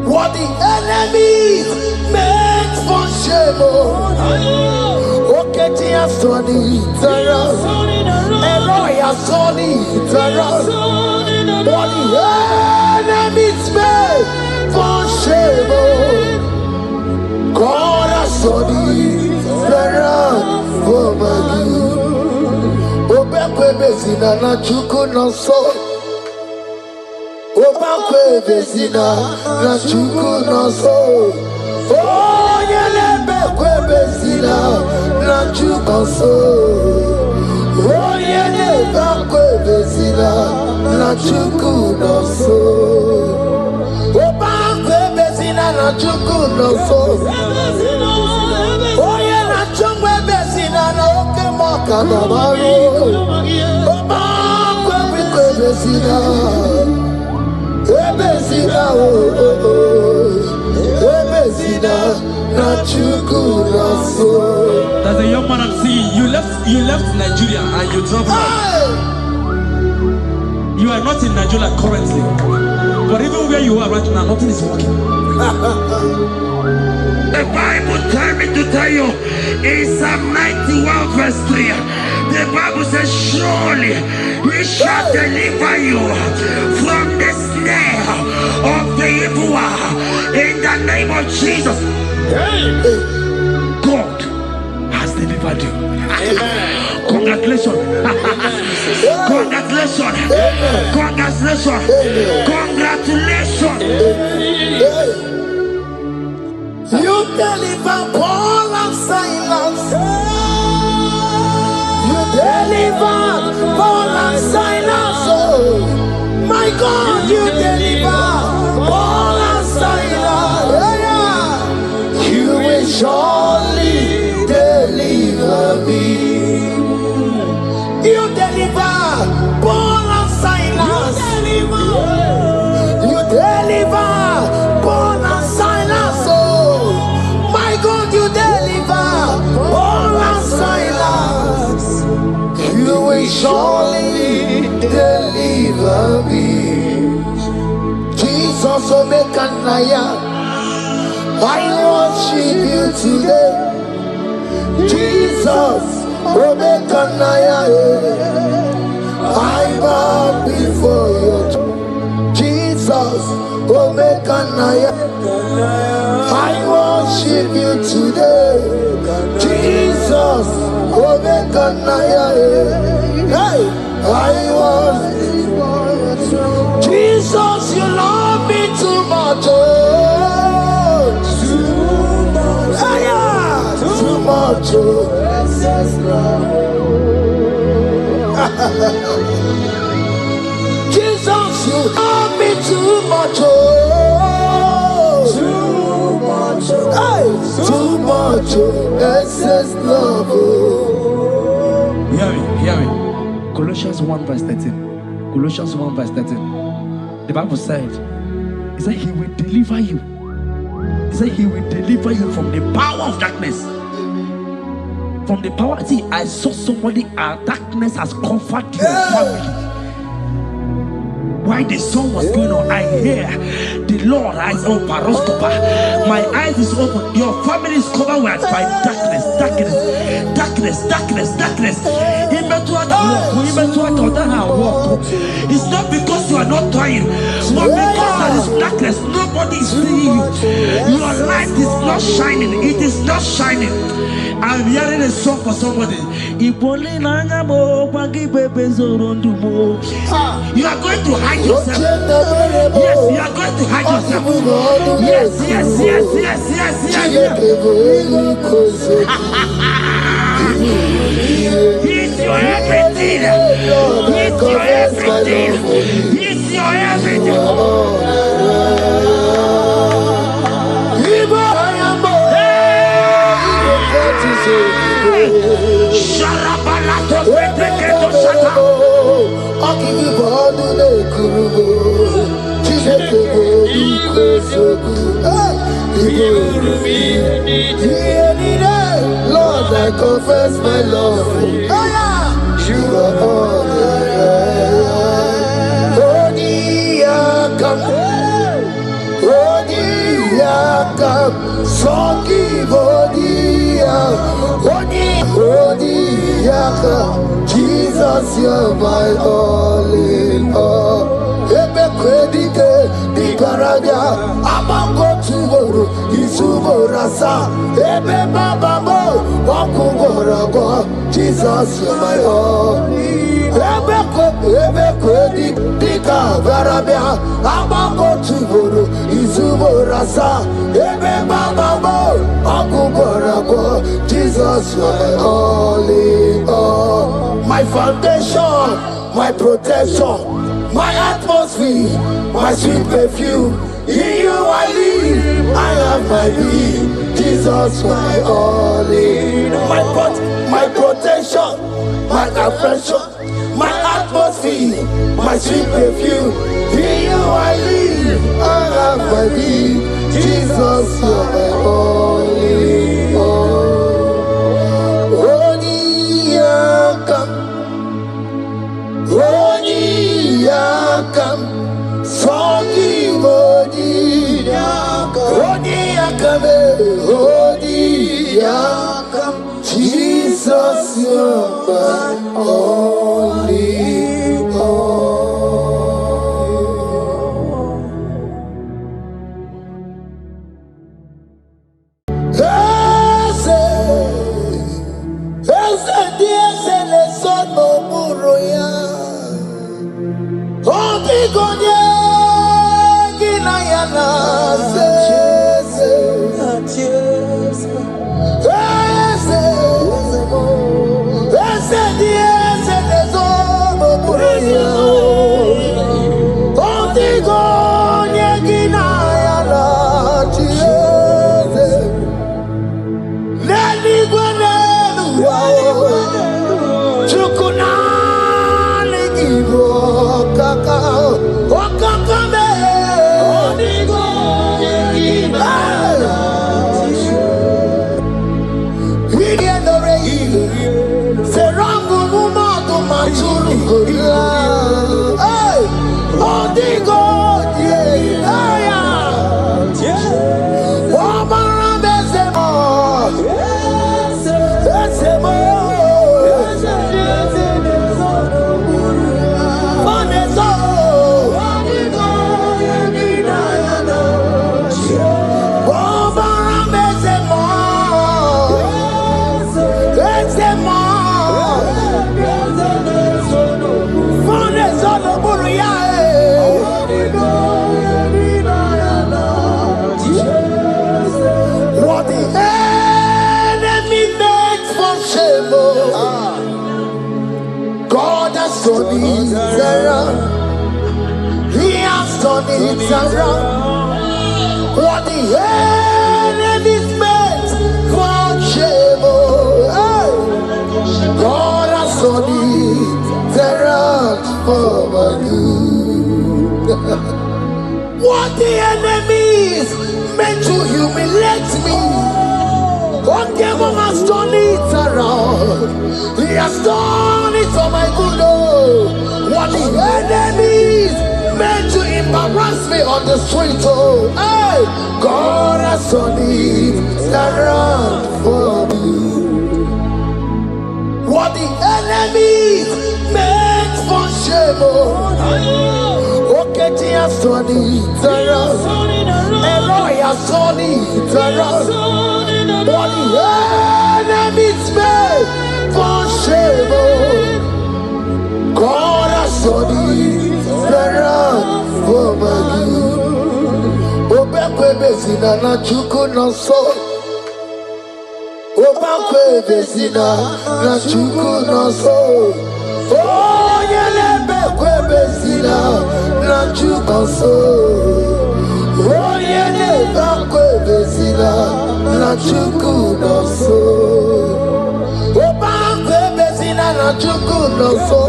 What the enemies meant for shame, okay, He has done it around. Elroy has done it around. What the enemies meant for shame, God has done it around for my good. Obekwe bezina na chuku no so. Obekwe bezina na chuku no so. Oh, yelebekwe bezina na chuku no so. Oh, yelebekwe bezina na chuku no so. Obekwe bezina na chuku no so. Oh, yeah, na chungwe bezina na oke moka na maru. Obekwe bezina. Ebezina Ebezina na chuku na so. There's a young man I'm seeing. You left Nigeria and you traveled. You are not in Nigeria currently, but even where you are right now, nothing is working. The Bible tells me to tell you in Psalm 91 verse 3, the Bible says, surely He shall deliver you from the snare of the evil one. In the name of Jesus. God has delivered you. Congratulations. Congratulations. Congratulations. Congratulations. You deliver Paul and Silas. You deliver Paul and Silas. Oh, my God, you deliver Paul and Silas. Yeah. You will surely deliver me. You deliver Paul and Silas. You deliver Paul and Silas. Oh, my God, you deliver Paul and Silas. You will surely deliver me. Jesus, Omekanaya, I worship you today. Jesus, Omekanaya, I bow before you. Jesus, Omekanaya, I worship you today. Jesus, Omekanaya, hey, I worship you. Jesus, you love me too much. Oh, too much. Yeah, too much. Oh. Jesus, you love me too much. Oh, too much. Hey, too much. Excess love. Oh. Hear me. Colossians 1 verse 13. Colossians 1 verse 13. The Bible said, he said he will deliver you. He said he will deliver you from the power of darkness. From the power. See, I saw somebody, darkness has covered your family. While the song was going on, I hear the Lord eyes open. My eyes is open. Your family is covered by darkness, darkness, darkness, darkness, darkness. It's not because you are not trying, but because there is darkness. Nobody is seeing you. Your light is not shining. It is not shining. I'm hearing a song for somebody. You are going to hide yourself. Yes, you are going to hide yourself. Yes, yes, yes, yes, yes, yes. He's your everything. He's your everything. He's your everything. Lord, I confess my love. You are all Jesus, you're my all in all. Credite di Caradia, Amango Tuboro, Isuborasa, Ebe Babamo, Wakugorago, Jesus, you're my all. Ebe Credit di Cavarabia, Amango Tuboro, Isuborasa, Ebe Babamo, Wakugorago, Jesus, you're my all in all. My foundation, my protection, my atmosphere, my sweet perfume. In you I live, I have my being. Jesus, my all in all. My protection, my affection, my atmosphere, my sweet perfume. In you I live, I have my being. Jesus, my all in all. Yakam, Sogi Odi Yakam, Jesus, you're my only all. Ese le sono muroya. It's around what the enemy's meant for shame. Hey. God has done it around for my good. What the enemy's meant to humiliate me, what devil has done it around. He has done it for my good. What the enemy's meant to embarrass me on the street, oh, hey, God has done it around for me. What the enemy meant for shame, oh, okay, he has done it around. Elroy has done it around. What the enemy meant for shame, oh, God has done it around for my good. Obekwe bezina na chuku no so. Obekwe bezina na chuku no so. Oh, yele bekwe bezina na chuku no so. Oh, yele bekwe bezina na chuku no so. Obekwe bezina na chuku no so.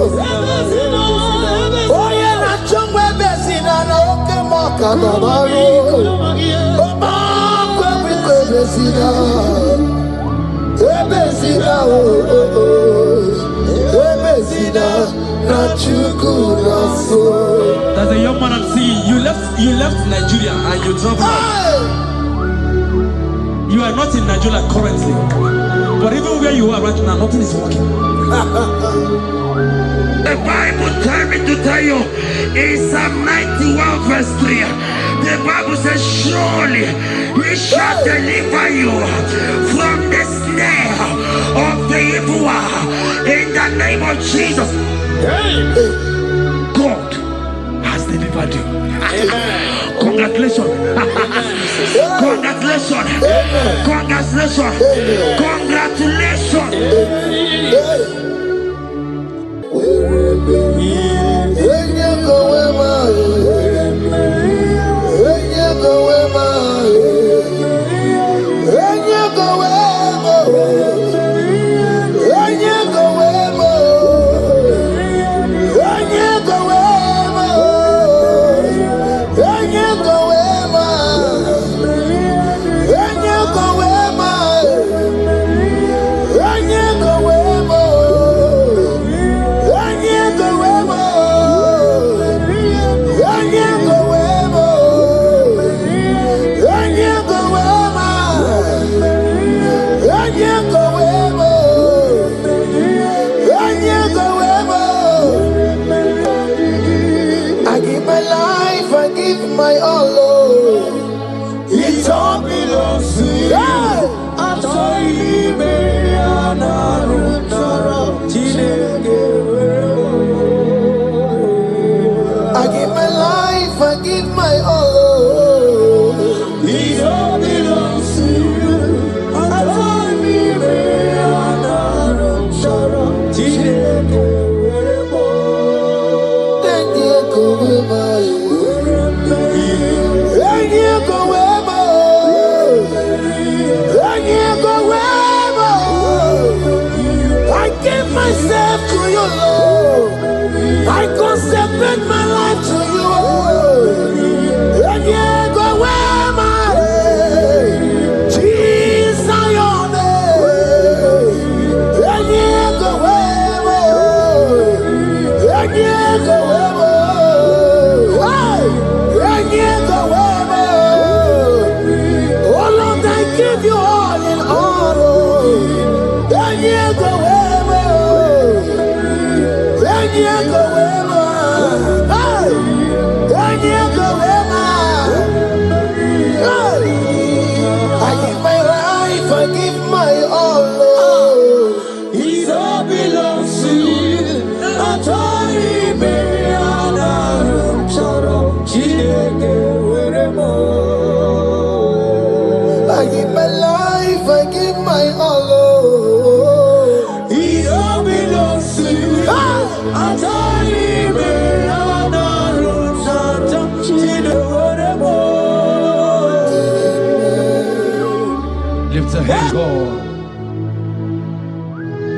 Oh, yeah, na chungwe bezina na oke moka babaro. Oh, ma kwe bezina, bezina bezina na chuku na so. There's a young man I'm seeing. You left Nigeria and you traveled. You are not in Nigeria currently, but even where you are right now, nothing is working. The Bible tells me to tell you in Psalm 91 verse 3, the Bible says, surely he shall deliver you from the snare of the evil one in the name of Jesus. God has delivered you. Congratulations. Congratulations. Congratulations. Congratulations.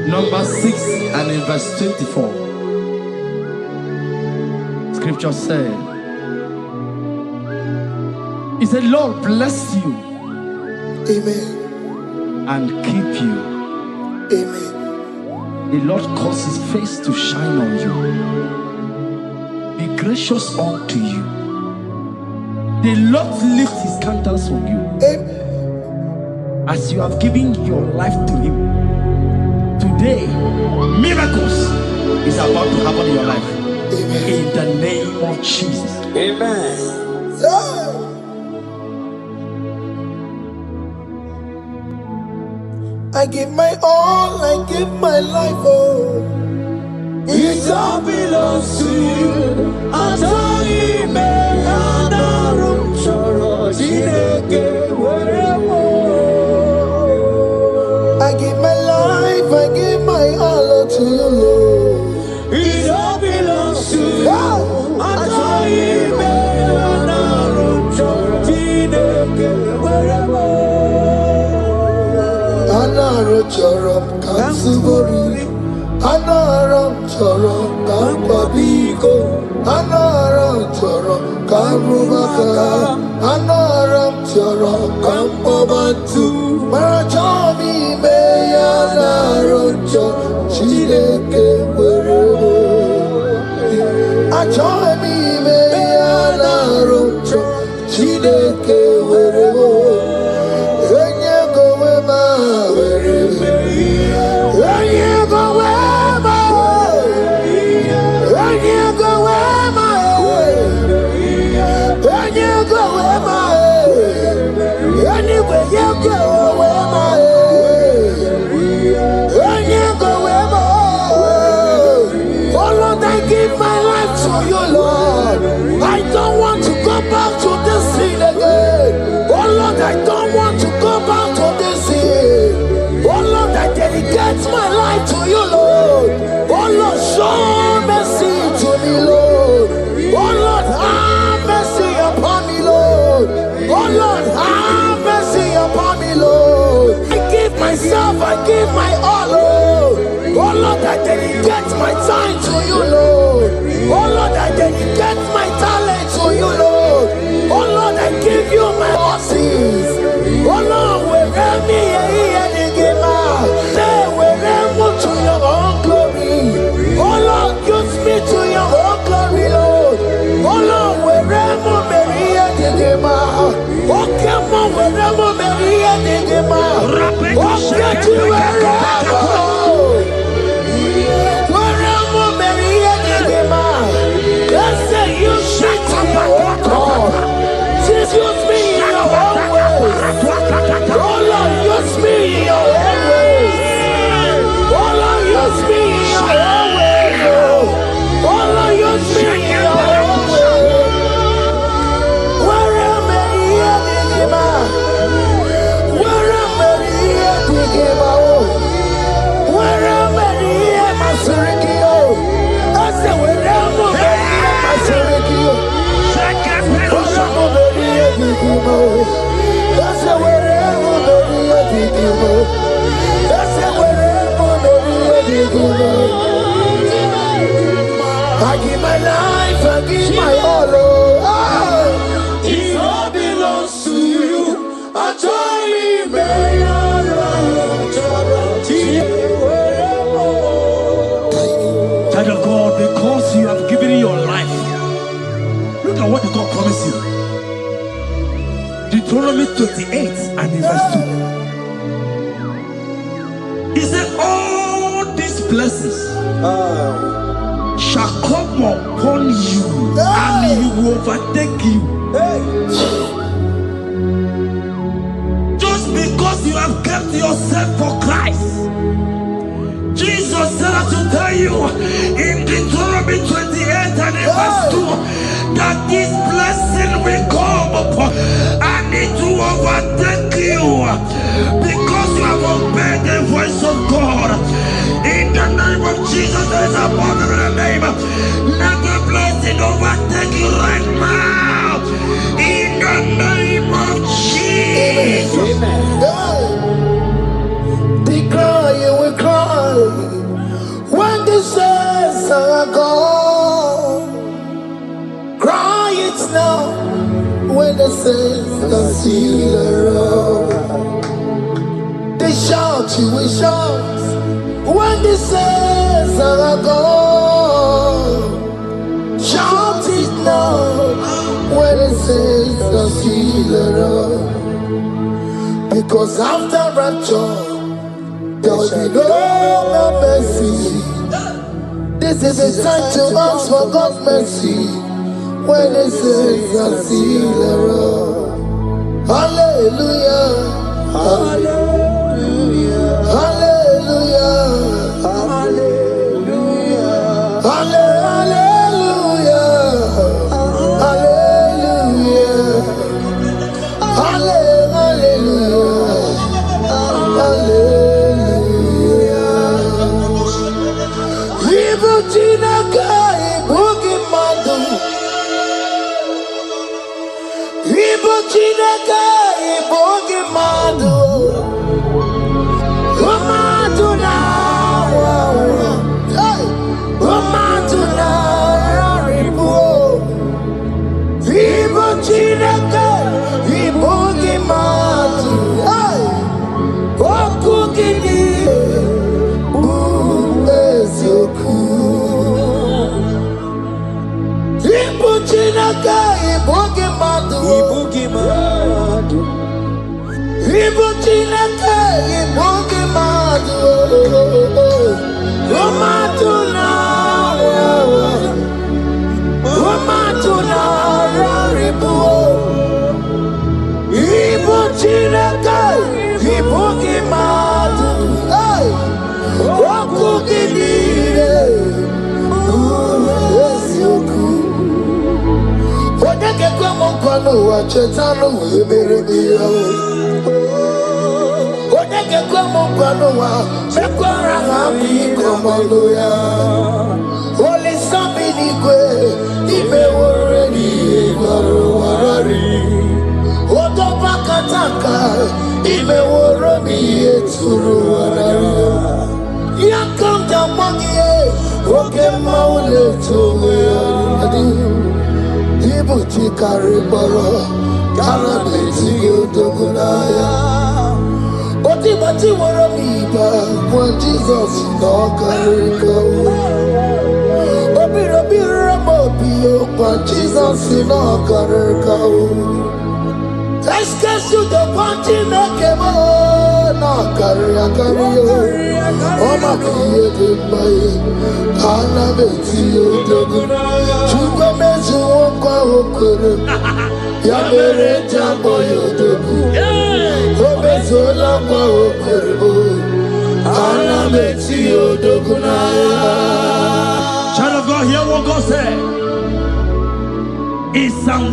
Number 6 and in verse 24. Scripture said, He said, Lord bless you. Amen. And keep you. Amen. The Lord cause His face to shine on you. Be gracious unto you. The Lord lift His countenance on you. Amen. As you have given your life to Him. Today, miracles is about to happen in your life. Amen. In the name of Jesus. Amen. Yeah. I give my all, I give my life, oh. It all belongs to you. I tell you, man, I don't I give my life, I give my all to you, Lord. It all belongs to you. Yeah. I tell you, man, I Anaro chorom kansubori, Anaro chorom kampabigo, Anaro chorom kampubaka, Anaro chorom kampabantu, Marachomi me Anaro chorom chideke werebo, Achomi me Anaro chorom chideke werebo. Back to this sin again. Oh Lord, I don't want to go back to this sin. Oh Lord, I dedicate my life to you, Lord. Oh Lord, show mercy to me, Lord. Oh Lord, have mercy upon me, Lord. Oh Lord, have mercy upon me, Lord. I give myself, I give my all, Lord. Oh Lord, I dedicate my time to you, Lord. Oh Lord, I dedicate my talent to you, Lord. Oh Lord, I give you my horses. Oh Lord, wherever me and the gamer, say wherever to your own glory. Oh Lord, use me to your own glory, Lord. Oh Lord, wherever me and the gamer, oh come on, wherever me and the gamer, oh get to wherever me and the gamer. Let's say you shut up, God. Use me in your own ways. Oh Lord, use me in your own ways. Oh Lord, use me in your own ways. Oh Lord, use me in your own ways. Where am I here, Digima? Where am I here, Digima? Where am I here, Masurikio? I said, where am I here, Masurikio? That's a wherever that's a wherever I give my life, I give my all. It all belongs to you. I tell you, man, Child of God, because you have given your life, look at what God promised you. Deuteronomy 28 and in verse 2. He said, all these blessings shall come upon you and you will overtake you. Just because you have kept yourself for Christ. Jesus said to tell you in Deuteronomy 28 and in verse 2 that this blessing will come upon and it will overtake you because you have obeyed the voice of God. In the name of Jesus, there is above every name. Let the blessing overtake you right now. In the name of Jesus. Amen. They cry, you will cry. saints are still around. They shout, you will shout when the saints are gone. Shout it now when the saints are still around. Because after rapture, there will be no more mercy. This is the time to ask for God's mercy when the saints are still around. Hallelujah, hallelujah, hallelujah, hallelujah, hallelujah, hallelujah, hallelujah, hallelujah. Ibutina kai bugi madu. Ibutina kai bugi madu. Umadu na hey, umadu na ribu. Ibutina kai bugi madu. Hey, okugini. Ibuchinaka ibugi madu. Ibuchinaka ibugi madu. Umatuna ribu. Ibuchinaka ibugi madu. Hey, okugidire. Odeke kwa mkono wa chetano weberebia. Odeke kwa mkono wa mekwara hapi komando ya. Ole sabini kwe ibe woredi warari. Odopa kataka ibe worobi eturu warari. Yakamda mwangie oke maule towe adi. Ibuchi kariboro kara beti odogunaya. Oti bati woro miba kwa Jesus no kariko. Obiro biro mobio kwa Jesus no kariko. Eskesu do panti mekemo no karia kario. Oma kiye de baye kara beti odogunaya. Chukwe mezu okwa okoro ya mere jambo yodogu. Obezola kwa okoro ana beti odogunaya. Child of God, hear what God said. In Psalm 100.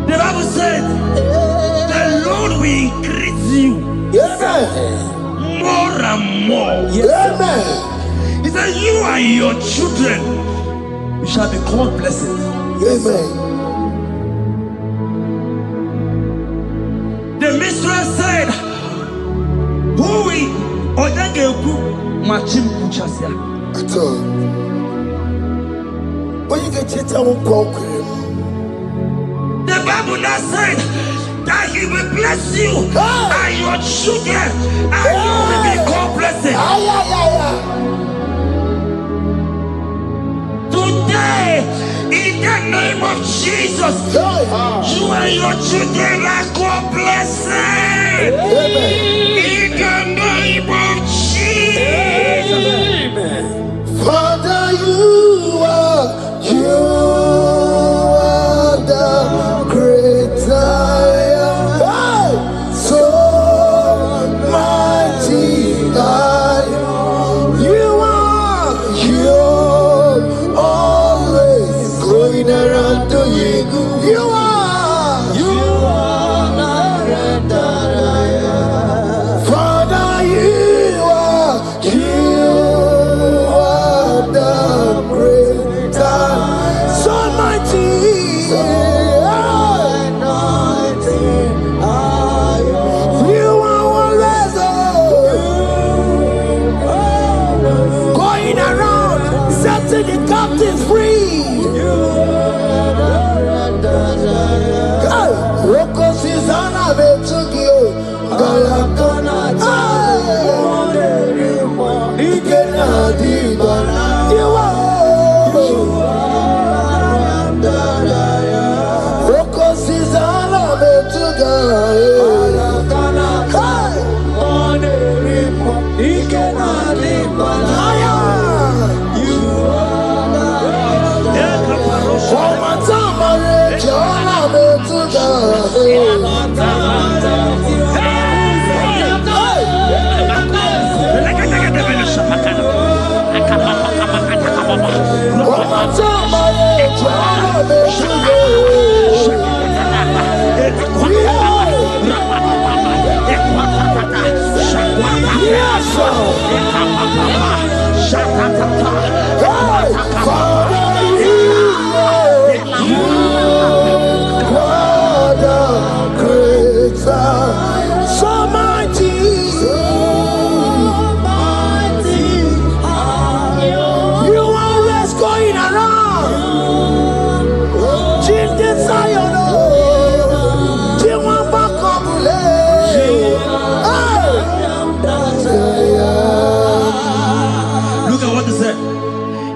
The Bible said, the Lord will increase you more and more. Amen. He said, you and your children, you shall be called blessed. Amen. The mistress said, who will Odageku Machim Kuchasia? At all. When you get it, I won't walk with him. The Bible now said that he will bless you and your children, and you will be called blessed. Today, in the name of Jesus, you and your children are called blessed. In the name of Jesus. Father, you are the great I am. So mighty I am. You are always going around doing good. You are not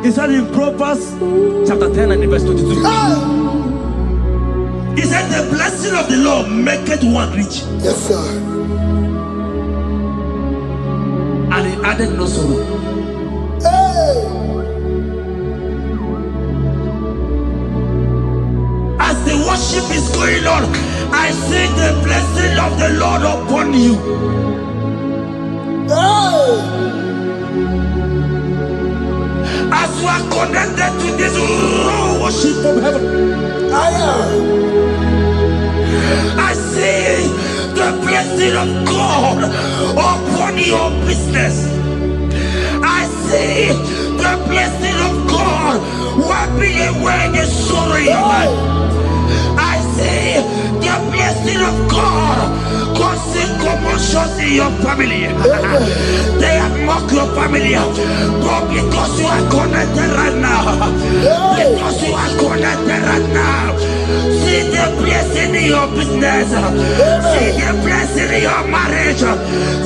He said in Proverbs chapter 10 and verse 22. He said the blessing of the Lord maketh one rich. Yes, sir. And he added no sorrow. Hey. As the worship is going on, I see the blessing of the Lord upon you. Hey. As you are connected to this raw worship from heaven, I see the blessing of God upon your business. I see the blessing of God wiping away the sorrow in your life. I see the blessing of God causing commotions in your family. They have mocked your family, but because you are connected right now, because you are connected right now, see the blessing in your business, see the blessing in your marriage,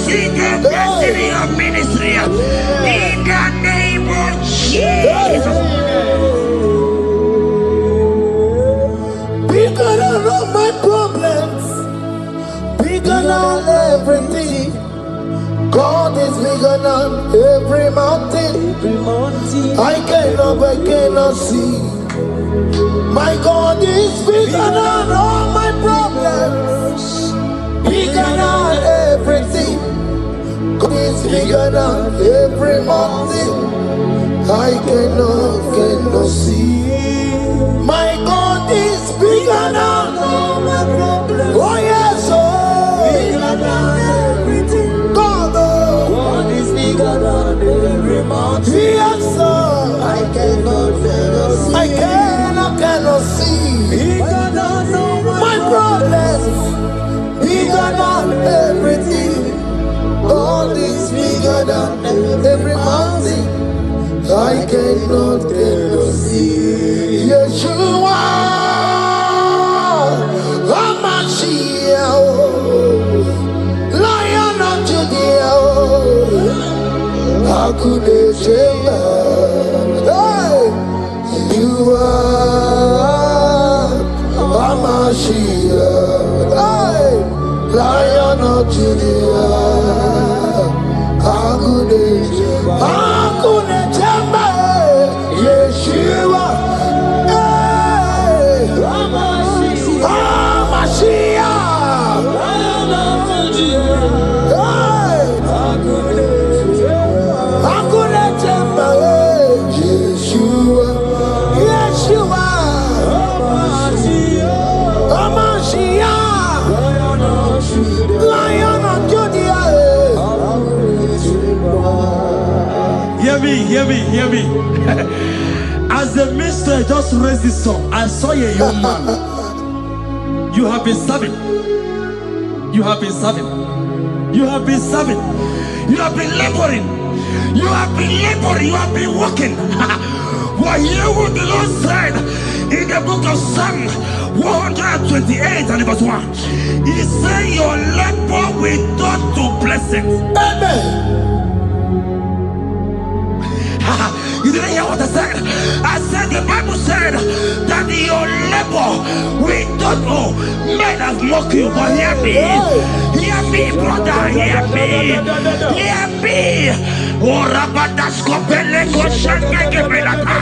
see the blessing in your ministry. In the name of Jesus. Bigger than all my problems, bigger than everything. God is bigger than every mountain. I cannot see. My God is bigger than all my problems, bigger than everything. God is bigger than every mountain. I cannot see. My God is bigger than all my problems. Oh yes, oh, bigger than everything. God is bigger than every mountain. Yes, sir. I cannot see. I cannot see. Bigger than all my problems. Bigger than everything. God is bigger than every mountain. I cannot see. Yeshua, Hamashiach, Lion of Judea, Hakudeshema. Hey, you are Hamashiach, hey, Lion of Judea, Hakudeshema. Yeshua, hey, Hamashiach, hey, Hakunechemba, Yeshua, Yeshua, Hamashiach, Lion of Judea. Hear me. As the minister just raised this song, I saw a young man. You have been serving. You have been serving. You have been serving. You have been laboring. You have been laboring. You have been working. What hear what the Lord said in the book of Psalm 128 and verse 1. He said, your labor will turn to blessings. Amen. You didn't hear what I said? I said the Bible said that your labor will not know. Men have mocked you, but hear me. Hear me, brother. Hear me. Hear me. Oh, Rabadasko Peleko Shangeke Belata.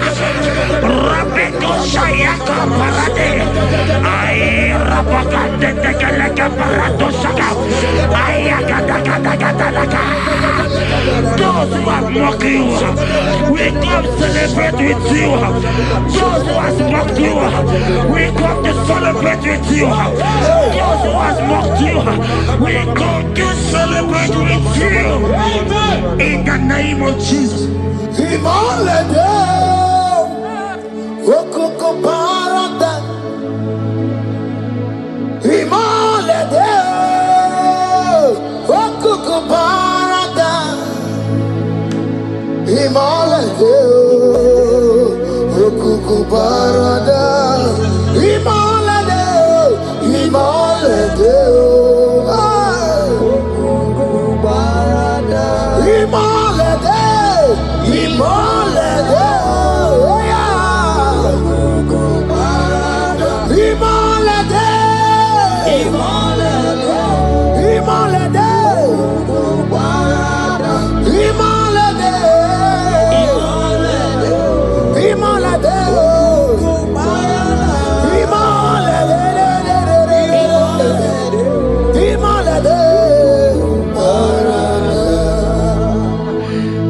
Rabeko Shayaka Parade. I Rabakande Tekeleka Parato Shaka. Ayaka. Those who have mocked you, we come celebrate with you. Those who have mocked you, we come to celebrate with you. Those who have mocked you, we come to celebrate with you. In the name of Jesus.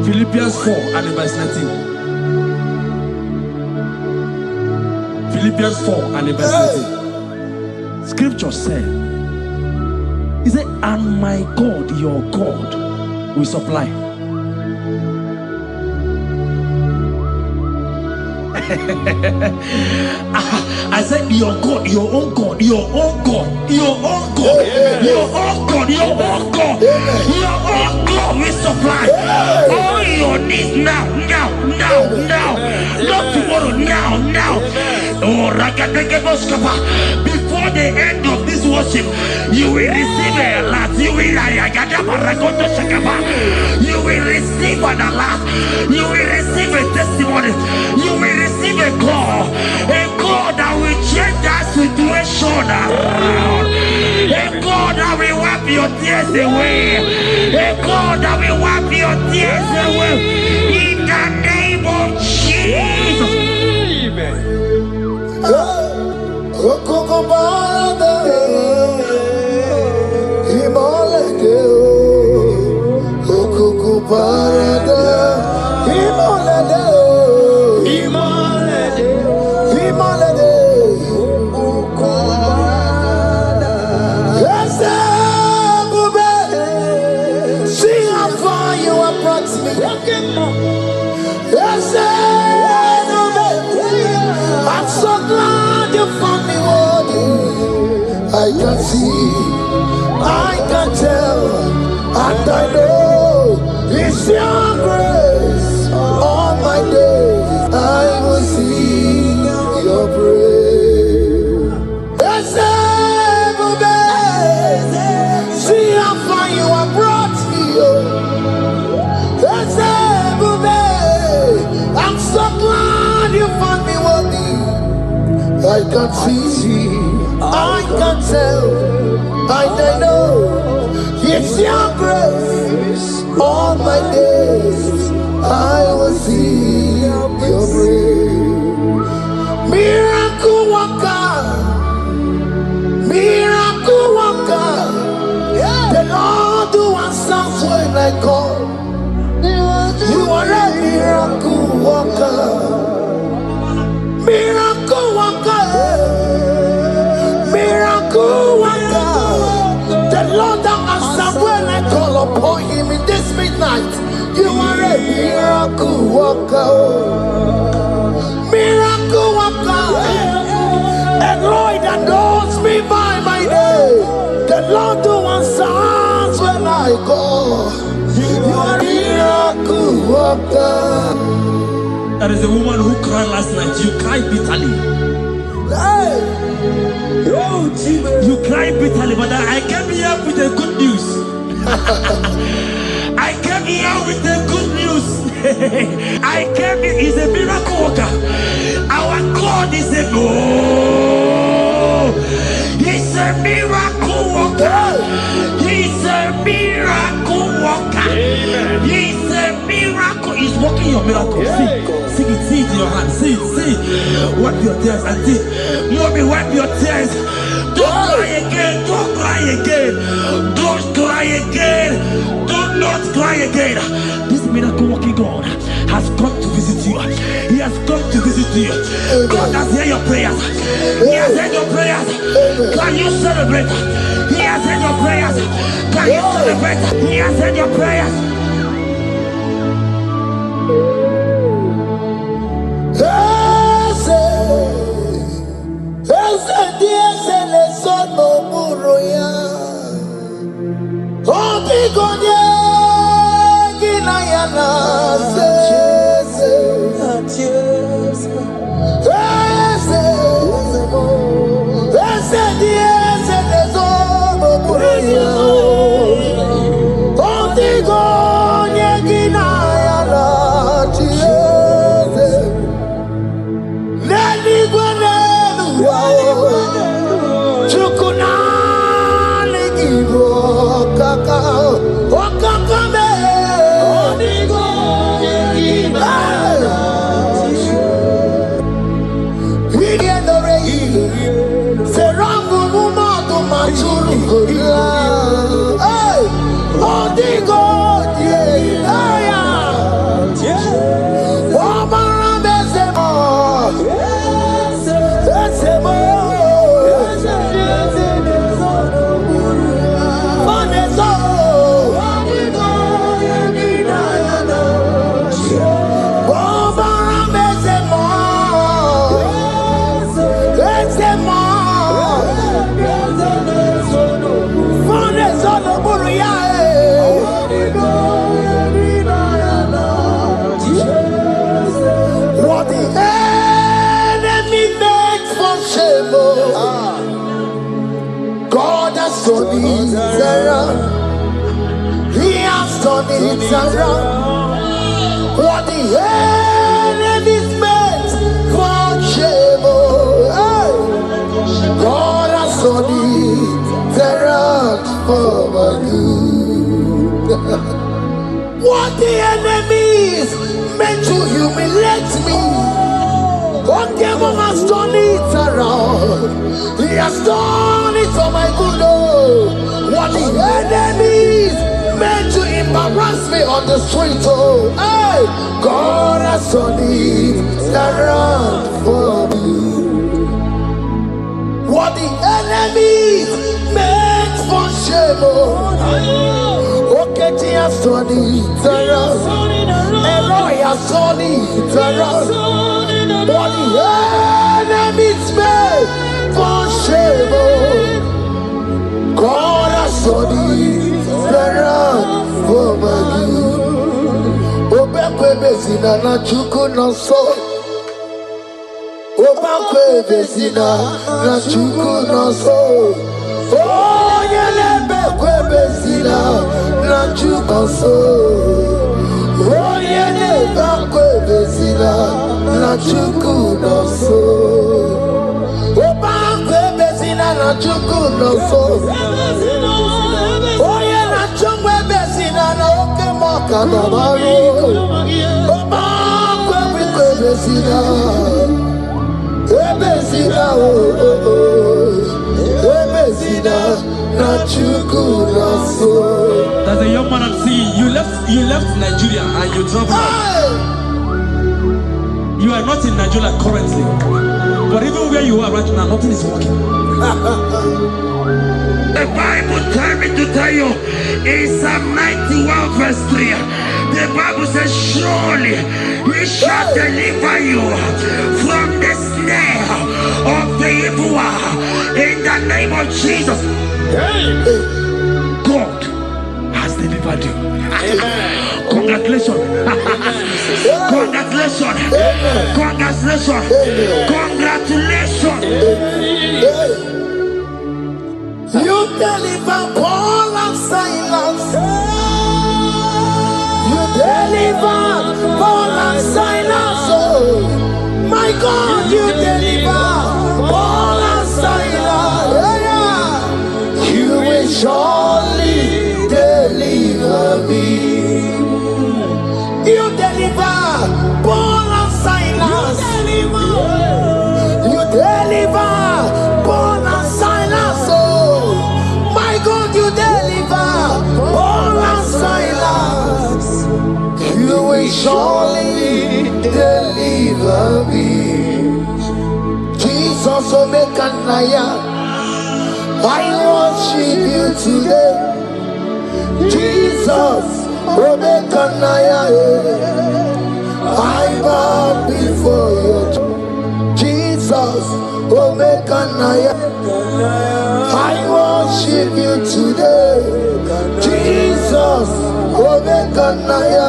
Philippians 4 and verse 19. Philippians 4 and verse 19. Scripture said, he said, and my God, your God, will supply. I said, your God, your own God, your own God, your own God, your own God, your own God, your own God will supply all your needs now. Not tomorrow, now. Oh, before the end of this worship, you will receive a lot. You will receive an alert. You will receive a testimony. You will receive a God that will change that situation around. A God that will wipe your tears away. A God that will wipe your tears away. In the name of Jesus. I'm so glad you found me worthy. I can see, I can tell, and I know it's your grace. All my days I will sing your praise. See how far you have brought me. I'm so glad you found me worthy. I can see, I can tell, I know it's your grace. All my days I will see your grace. Miracle worker, miracle worker. The Lord who answers when I call. You are a miracle worker. Miracle worker. Miracle worker. The Lord that answers when I call upon him in this midnight. You are a miracle worker. Miracle worker. And Lord that knows me by my name. The Lord who answers when I call. You are a miracle worker. There is a woman who cried last night. You cried bitterly. Hey. You cried bitterly, but I came here with the good news. I came here with the good news. I came here, he's a miracle worker. Our God is a he's a miracle worker. He's a miracle worker. He's a miracle. He's working your miracle. See it in your hand. See it. Wipe your tears and see. Mommy, wipe your tears. Don't cry again. Don't cry again. Don't cry again. Do not cry again. This miracle working God has come to visit you. He has come to visit you. God has heard your prayers. He has heard your prayers. Can you celebrate? He has heard your prayers. Can you celebrate? He has heard your prayers. He has done it around. What the enemy's meant for shame, God has done it around for my good. What the enemy's meant to humiliate me, what devil has done it around. He has done it for my good. What the enemies meant to embarrass me on the street, hey, God has done it around for me. What the enemies meant for shame, okay, He has done it around. Elroy has done it around. What the enemies meant for shame, God has done it around for my good. Obekwe bezina na chuku no so. Obekwe bezina na chuku no so. Oh, yelebekwe bezina na chuku no so. Oh, yelebekwe bezina na chuku no so. Obekwe bezina na chuku no so. Oh, yeah, na chungwe bezina na oke moka na baro. Obekwe bezina. Ebezina Ebezina na chuku na so. There's a young man I'm seeing. You left Nigeria and you traveled out. You are not in Nigeria currently, but even where you are right now, nothing is working. The Bible tells me to tell you in Psalm 91 verse 3, the Bible says, surely He shall deliver you from the snare of the evil one in the name of Jesus. God has delivered you. Congratulations. Congratulations. Congratulations. Congratulations. You deliver Paul and Silas. You deliver Paul and Silas. Oh, my God, you deliver Paul and Silas. You will surely deliver me. You deliver Paul and Silas. You deliver Paul and Silas. Oh, my God, you deliver Paul and Silas. You surely deliver me. Jesus, Omekanaya, I worship you today. Jesus, Omekanaya, I bow before you. Jesus, Omekanaya, I worship you today. Jesus, Omekanaya,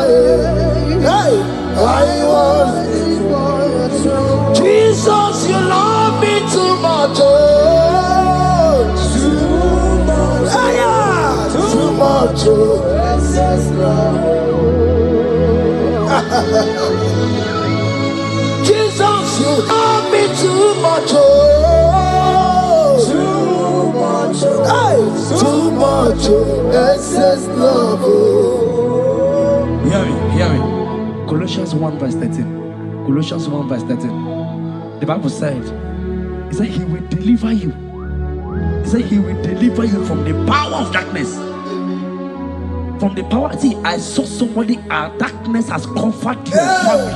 hey, I worship you. Jesus, you love me too much. Oh, too much. Yeah, too much. Oh. Jesus, you love me too much. Oh, too much. Hey, too much. Excess love. Oh. Hear me. Colossians 1 verse 13. Colossians 1 verse 13. The Bible said, he said he will deliver you. He said he will deliver you from the power of darkness. From the power. See, I saw somebody, darkness has covered your family.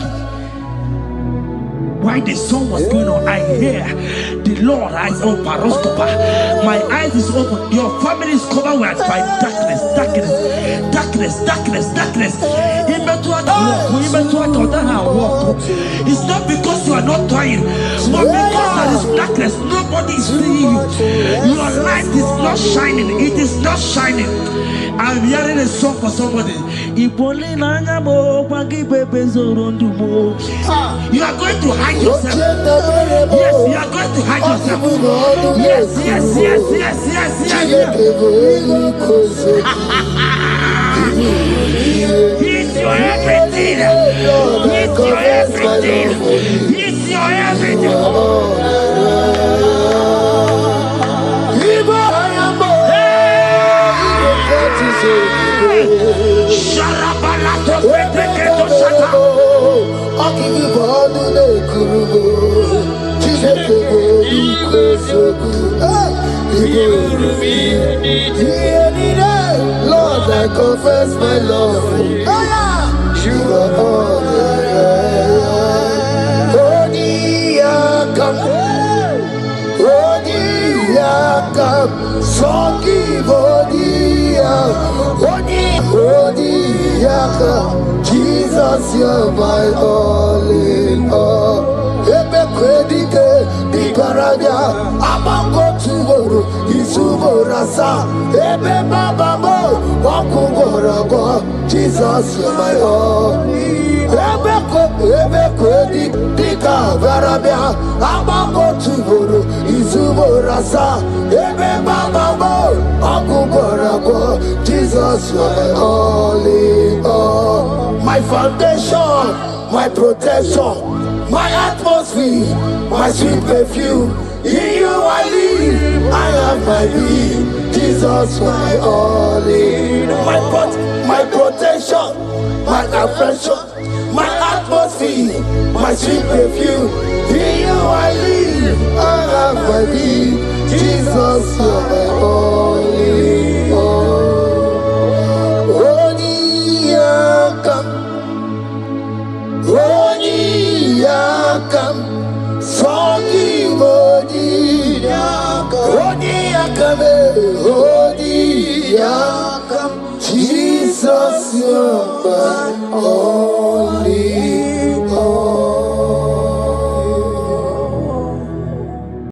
While the song was going on, I hear the Lord eyes open. My eyes is open. Your family is covered by darkness. It's not because you are not trying, but because there is darkness. Nobody is seeing you. Your light is not shining. It is not shining. I'm hearing a song for somebody. You are going to hide yourself. Yes, you are going to hide yourself. Yes. He's your everything. He's your everything. He's your everything. Lord, I confess my love. You are all Jesus, you're my all in all. Ebe kwedike di parabia amango tuworo isuborasa ebe baba mo wakugoragwa. Jesus, you're my all. Ebe kwedike di parabia amango tuworo isuborasa ebe baba mo wakugoragwa. Jesus, you're my all in all. My foundation, my protection, my atmosphere, my sweet perfume. In you I live, I have my being. Jesus, my all in all. My protection, my affection, my atmosphere, my sweet perfume. In you I live, I have my being. Jesus, you're my all in all. Yakam, Sogi Odi Yakam, Jesus, you're my all.